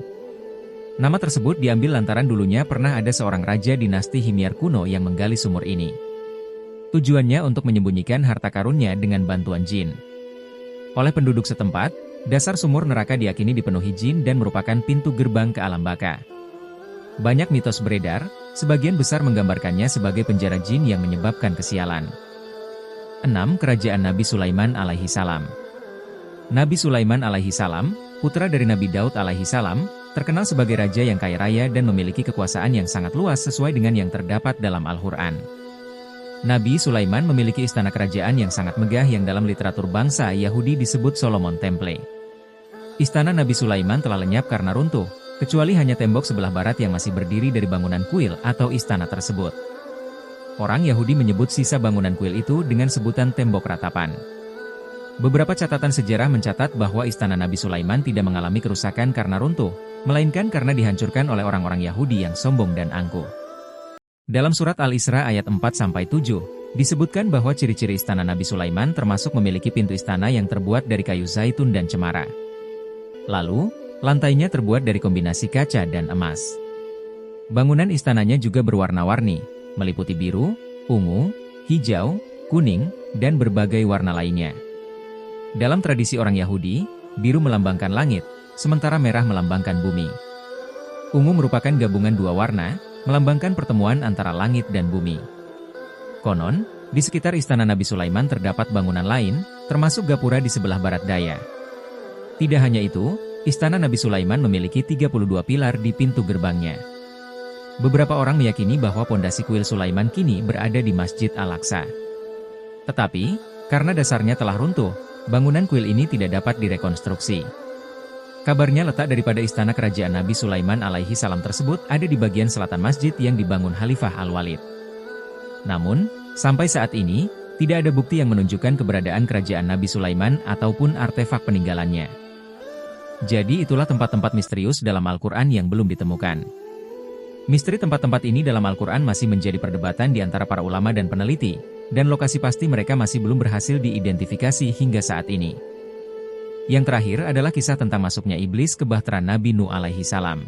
[SPEAKER 1] Nama tersebut diambil lantaran dulunya pernah ada seorang raja dinasti Himyar kuno yang menggali sumur ini. Tujuannya untuk menyembunyikan harta karunnya dengan bantuan jin. Oleh penduduk setempat, dasar sumur neraka diyakini dipenuhi jin dan merupakan pintu gerbang ke alam baka. Banyak mitos beredar, sebagian besar menggambarkannya sebagai penjara jin yang menyebabkan kesialan. 6. Kerajaan Nabi Sulaiman alaihi salam. Nabi Sulaiman alaihi salam, putra dari Nabi Daud alaihi salam, terkenal sebagai raja yang kaya raya dan memiliki kekuasaan yang sangat luas sesuai dengan yang terdapat dalam Al-Quran. Nabi Sulaiman memiliki istana kerajaan yang sangat megah yang dalam literatur bangsa Yahudi disebut Solomon Temple. Istana Nabi Sulaiman telah lenyap karena runtuh, kecuali hanya tembok sebelah barat yang masih berdiri dari bangunan kuil atau istana tersebut. Orang Yahudi menyebut sisa bangunan kuil itu dengan sebutan tembok ratapan. Beberapa catatan sejarah mencatat bahwa istana Nabi Sulaiman tidak mengalami kerusakan karena runtuh, melainkan karena dihancurkan oleh orang-orang Yahudi yang sombong dan angkuh. Dalam surat Al-Isra ayat 4-7, disebutkan bahwa ciri-ciri istana Nabi Sulaiman termasuk memiliki pintu istana yang terbuat dari kayu zaitun dan cemara. Lalu, lantainya terbuat dari kombinasi kaca dan emas. Bangunan istananya juga berwarna-warni, meliputi biru, ungu, hijau, kuning, dan berbagai warna lainnya. Dalam tradisi orang Yahudi, biru melambangkan langit, sementara merah melambangkan bumi. Ungu merupakan gabungan dua warna, melambangkan pertemuan antara langit dan bumi. Konon, di sekitar istana Nabi Sulaiman terdapat bangunan lain, termasuk gapura di sebelah barat daya. Tidak hanya itu, istana Nabi Sulaiman memiliki 32 pilar di pintu gerbangnya. Beberapa orang meyakini bahwa pondasi kuil Sulaiman kini berada di Masjid Al-Aqsa. Tetapi, karena dasarnya telah runtuh, bangunan kuil ini tidak dapat direkonstruksi. Kabarnya letak daripada istana kerajaan Nabi Sulaiman alaihi salam tersebut ada di bagian selatan masjid yang dibangun Khalifah Al-Walid. Namun, sampai saat ini, tidak ada bukti yang menunjukkan keberadaan kerajaan Nabi Sulaiman ataupun artefak peninggalannya. Jadi itulah tempat-tempat misterius dalam Al-Quran yang belum ditemukan. Misteri tempat-tempat ini dalam Al-Quran masih menjadi perdebatan di antara para ulama dan peneliti, dan lokasi pasti mereka masih belum berhasil diidentifikasi hingga saat ini. Yang terakhir adalah kisah tentang masuknya iblis ke bahtera Nabi Nuh alaihi salam.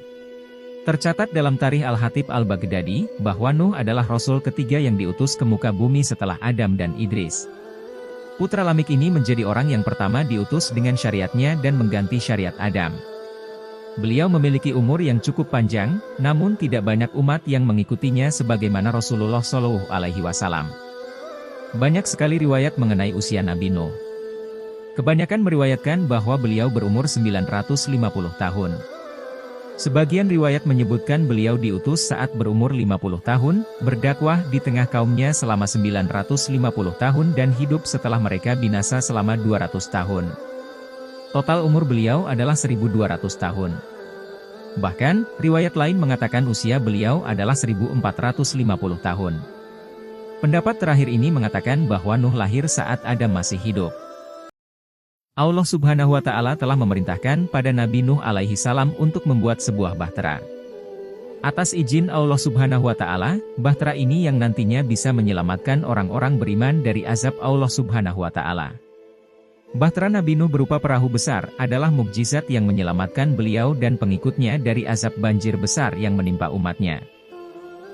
[SPEAKER 1] Tercatat dalam Tarikh Al-Hatib Al-Baghdadi, bahwa Nuh adalah rasul ketiga yang diutus ke muka bumi setelah Adam dan Idris. Putra Lamik ini menjadi orang yang pertama diutus dengan syariatnya dan mengganti syariat Adam. Beliau memiliki umur yang cukup panjang, namun tidak banyak umat yang mengikutinya sebagaimana Rasulullah Shallallahu Alaihi Wasallam. Banyak sekali riwayat mengenai usia Nabi Nuh. Kebanyakan meriwayatkan bahwa beliau berumur 950 tahun. Sebagian riwayat menyebutkan beliau diutus saat berumur 50 tahun, berdakwah di tengah kaumnya selama 950 tahun dan hidup setelah mereka binasa selama 200 tahun. Total umur beliau adalah 1200 tahun. Bahkan, riwayat lain mengatakan usia beliau adalah 1450 tahun. Pendapat terakhir ini mengatakan bahwa Nuh lahir saat Adam masih hidup. Allah Subhanahu wa Ta'ala telah memerintahkan pada Nabi Nuh alaihi salam untuk membuat sebuah bahtera. Atas izin Allah Subhanahu wa Ta'ala, bahtera ini yang nantinya bisa menyelamatkan orang-orang beriman dari azab Allah Subhanahu wa Ta'ala. Bahtera Nabi Nuh berupa perahu besar adalah mukjizat yang menyelamatkan beliau dan pengikutnya dari azab banjir besar yang menimpa umatnya.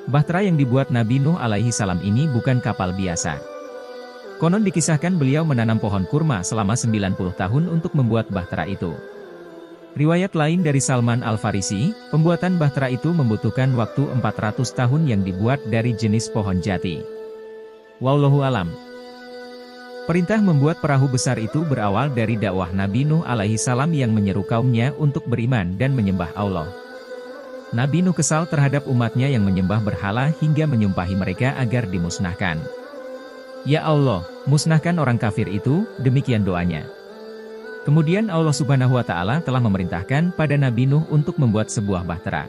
[SPEAKER 1] Bahtera yang dibuat Nabi Nuh alaihi salam ini bukan kapal biasa. Konon dikisahkan beliau menanam pohon kurma selama 90 tahun untuk membuat bahtera itu. Riwayat lain dari Salman Al-Farisi, pembuatan bahtera itu membutuhkan waktu 400 tahun yang dibuat dari jenis pohon jati. Wallahu alam. Perintah membuat perahu besar itu berawal dari dakwah Nabi Nuh alaihi salam yang menyeru kaumnya untuk beriman dan menyembah Allah. Nabi Nuh kesal terhadap umatnya yang menyembah berhala hingga menyumpahi mereka agar dimusnahkan. Ya Allah, musnahkan orang kafir itu, demikian doanya. Kemudian Allah Subhanahu wa Ta'ala telah memerintahkan pada Nabi Nuh untuk membuat sebuah bahtera.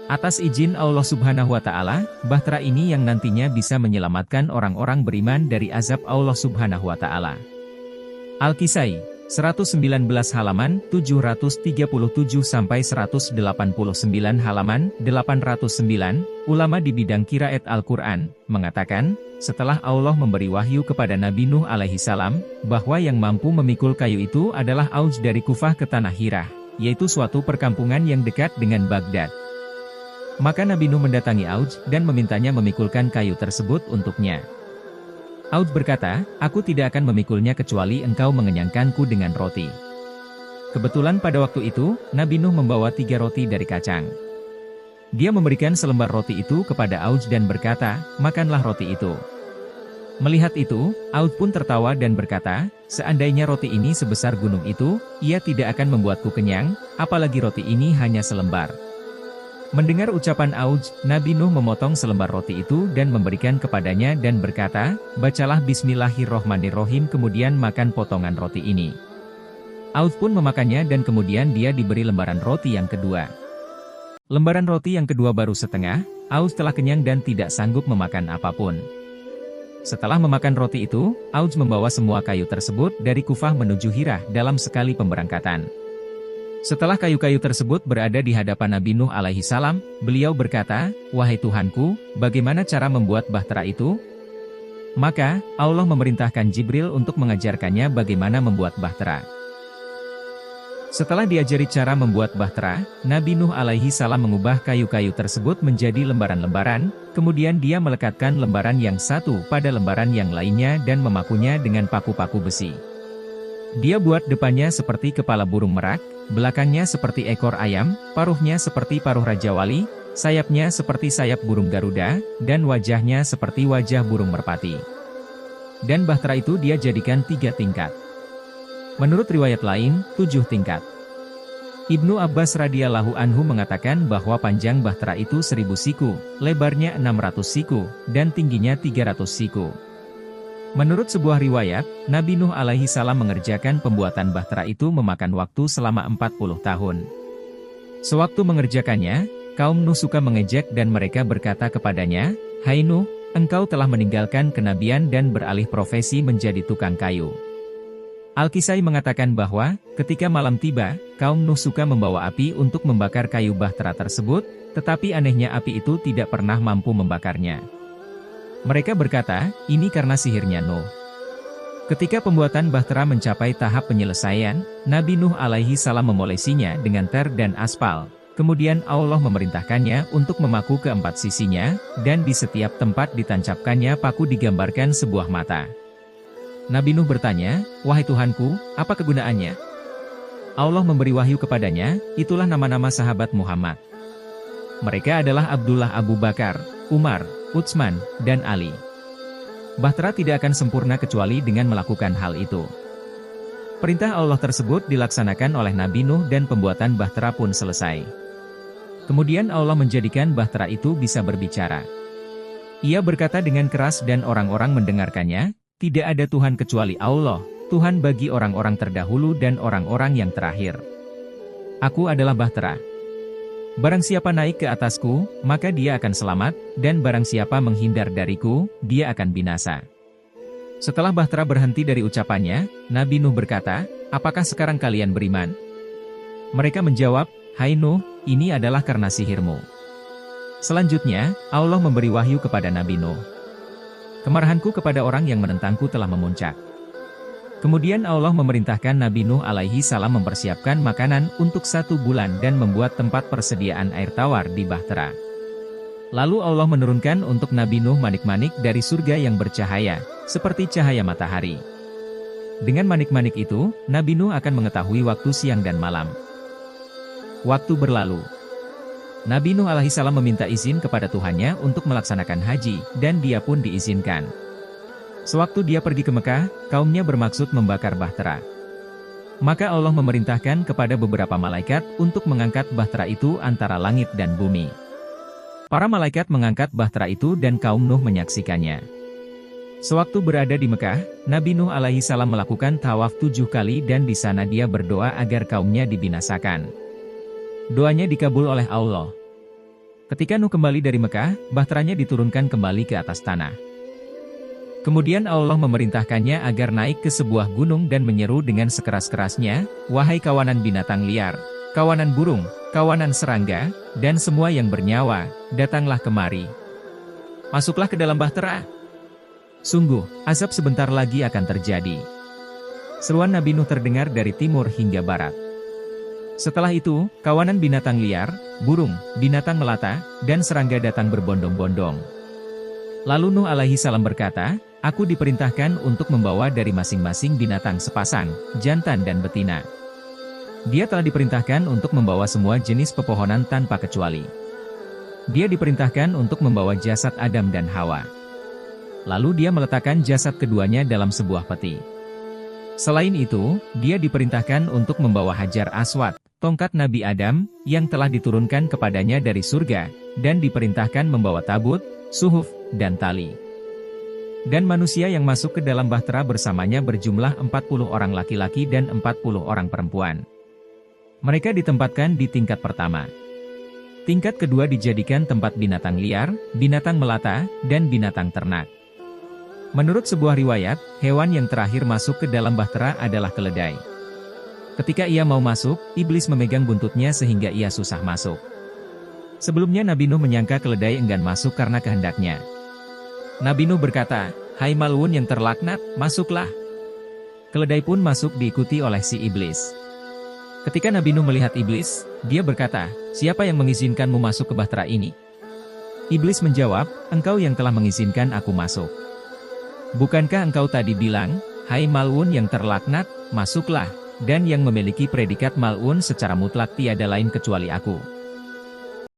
[SPEAKER 1] Atas izin Allah Subhanahu wa Ta'ala, bahtera ini yang nantinya bisa menyelamatkan orang-orang beriman dari azab Allah Subhanahu wa Ta'ala. Al-Kisai, 119 halaman 737-189 halaman 809, ulama di bidang qiraat Al-Quran, mengatakan, setelah Allah memberi wahyu kepada Nabi Nuh alaihi salam, bahwa yang mampu memikul kayu itu adalah Auj dari Kufah ke Tanah Hirah, yaitu suatu perkampungan yang dekat dengan Baghdad. Maka Nabi Nuh mendatangi Auj dan memintanya memikulkan kayu tersebut untuknya. Auj berkata, aku tidak akan memikulnya kecuali engkau mengenyangkanku dengan roti. Kebetulan pada waktu itu, Nabi Nuh membawa 3 roti dari kacang. Dia memberikan selembar roti itu kepada Auj dan berkata, makanlah roti itu. Melihat itu, Auj pun tertawa dan berkata, seandainya roti ini sebesar gunung itu, ia tidak akan membuatku kenyang, apalagi roti ini hanya selembar. Mendengar ucapan Auj, Nabi Nuh memotong selembar roti itu dan memberikan kepadanya dan berkata, bacalah Bismillahirrohmanirrohim kemudian makan potongan roti ini. Auj pun memakannya dan kemudian dia diberi lembaran roti yang kedua. Lembaran roti yang kedua baru setengah, Auj telah kenyang dan tidak sanggup memakan apapun. Setelah memakan roti itu, Auj membawa semua kayu tersebut dari Kufah menuju Hirah dalam sekali pemberangkatan. Setelah kayu-kayu tersebut berada di hadapan Nabi Nuh alaihi salam, beliau berkata, wahai Tuhanku, bagaimana cara membuat bahtera itu? Maka, Allah memerintahkan Jibril untuk mengajarkannya bagaimana membuat bahtera. Setelah diajari cara membuat bahtera, Nabi Nuh alaihi salam mengubah kayu-kayu tersebut menjadi lembaran-lembaran, kemudian dia melekatkan lembaran yang satu pada lembaran yang lainnya dan memakunya dengan paku-paku besi. Dia buat depannya seperti kepala burung merak, belakangnya seperti ekor ayam, paruhnya seperti paruh Raja Wali, sayapnya seperti sayap burung Garuda, dan wajahnya seperti wajah burung merpati. Dan bahtera itu dia jadikan 3 tingkat. Menurut riwayat lain, 7 tingkat. Ibnu Abbas radhiyallahu anhu mengatakan bahwa panjang bahtera itu 1000 siku, lebarnya 600 siku, dan tingginya 300 siku. Menurut sebuah riwayat, Nabi Nuh alaihi salam mengerjakan pembuatan bahtera itu memakan waktu selama 40 tahun. Sewaktu mengerjakannya, kaum Nuh suka mengejek dan mereka berkata kepadanya, hai Nuh, engkau telah meninggalkan kenabian dan beralih profesi menjadi tukang kayu. Al-Kisai mengatakan bahwa, ketika malam tiba, kaum Nuh suka membawa api untuk membakar kayu bahtera tersebut, tetapi anehnya api itu tidak pernah mampu membakarnya. Mereka berkata, ini karena sihirnya Nuh. Ketika pembuatan bahtera mencapai tahap penyelesaian, Nabi Nuh alaihi salam memolesinya dengan ter dan aspal. Kemudian Allah memerintahkannya untuk memaku ke 4 sisinya, dan di setiap tempat ditancapkannya paku digambarkan sebuah mata. Nabi Nuh bertanya, wahai Tuhanku, apa kegunaannya? Allah memberi wahyu kepadanya, itulah nama-nama sahabat Muhammad. Mereka adalah Abdullah Abu Bakar, Umar, Utsman, dan Ali. Bahtera tidak akan sempurna kecuali dengan melakukan hal itu. Perintah Allah tersebut dilaksanakan oleh Nabi Nuh dan pembuatan bahtera pun selesai. Kemudian Allah menjadikan bahtera itu bisa berbicara. Ia berkata dengan keras dan orang-orang mendengarkannya, tidak ada Tuhan kecuali Allah, Tuhan bagi orang-orang terdahulu dan orang-orang yang terakhir. Aku adalah bahtera. Barang siapa naik ke atasku, maka dia akan selamat, dan barang siapa menghindar dariku, dia akan binasa. Setelah bahtera berhenti dari ucapannya, Nabi Nuh berkata, apakah sekarang kalian beriman? Mereka menjawab, hai Nuh, ini adalah karena sihirmu. Selanjutnya, Allah memberi wahyu kepada Nabi Nuh. Kemarahanku kepada orang yang menentangku telah memuncak. Kemudian Allah memerintahkan Nabi Nuh alaihi salam mempersiapkan makanan untuk 1 bulan dan membuat tempat persediaan air tawar di bahtera. Lalu Allah menurunkan untuk Nabi Nuh manik-manik dari surga yang bercahaya, seperti cahaya matahari. Dengan manik-manik itu, Nabi Nuh akan mengetahui waktu siang dan malam. Waktu berlalu. Nabi Nuh alaihi salam meminta izin kepada Tuhannya untuk melaksanakan haji, dan dia pun diizinkan. Sewaktu dia pergi ke Mekah, kaumnya bermaksud membakar bahtera. Maka Allah memerintahkan kepada beberapa malaikat untuk mengangkat bahtera itu antara langit dan bumi. Para malaikat mengangkat bahtera itu dan kaum Nuh menyaksikannya. Sewaktu berada di Mekah, Nabi Nuh alaihi salam melakukan tawaf 7 kali dan di sana dia berdoa agar kaumnya dibinasakan. Doanya dikabul oleh Allah. Ketika Nuh kembali dari Mekah, bahteranya diturunkan kembali ke atas tanah. Kemudian Allah memerintahkannya agar naik ke sebuah gunung dan menyeru dengan sekeras-kerasnya, "Wahai kawanan binatang liar, kawanan burung, kawanan serangga, dan semua yang bernyawa, datanglah kemari. Masuklah ke dalam bahtera. Sungguh, azab sebentar lagi akan terjadi." Seruan Nabi Nuh terdengar dari timur hingga barat. Setelah itu, kawanan binatang liar, burung, binatang melata, dan serangga datang berbondong-bondong. Lalu Nuh alaihi salam berkata, "Aku diperintahkan untuk membawa dari masing-masing binatang sepasang, jantan dan betina." Dia telah diperintahkan untuk membawa semua jenis pepohonan tanpa kecuali. Dia diperintahkan untuk membawa jasad Adam dan Hawa. Lalu dia meletakkan jasad keduanya dalam sebuah peti. Selain itu, dia diperintahkan untuk membawa Hajar Aswad, tongkat Nabi Adam, yang telah diturunkan kepadanya dari surga, dan diperintahkan membawa tabut, suhuf, dan tali. Dan manusia yang masuk ke dalam bahtera bersamanya berjumlah 40 orang laki-laki dan 40 orang perempuan. Mereka ditempatkan di tingkat pertama. Tingkat kedua dijadikan tempat binatang liar, binatang melata, dan binatang ternak. Menurut sebuah riwayat, hewan yang terakhir masuk ke dalam bahtera adalah keledai. Ketika ia mau masuk, iblis memegang buntutnya sehingga ia susah masuk. Sebelumnya Nabi Nuh menyangka keledai enggan masuk karena kehendaknya. Nabi Nuh berkata, "Hai Mal'un yang terlaknat, masuklah." Keledai pun masuk diikuti oleh si iblis. Ketika Nabi Nuh melihat iblis, dia berkata, "Siapa yang mengizinkanmu masuk ke bahtera ini?" Iblis menjawab, "Engkau yang telah mengizinkan aku masuk. Bukankah engkau tadi bilang, 'Hai Mal'un yang terlaknat, masuklah,' dan yang memiliki predikat Mal'un secara mutlak tiada lain kecuali aku."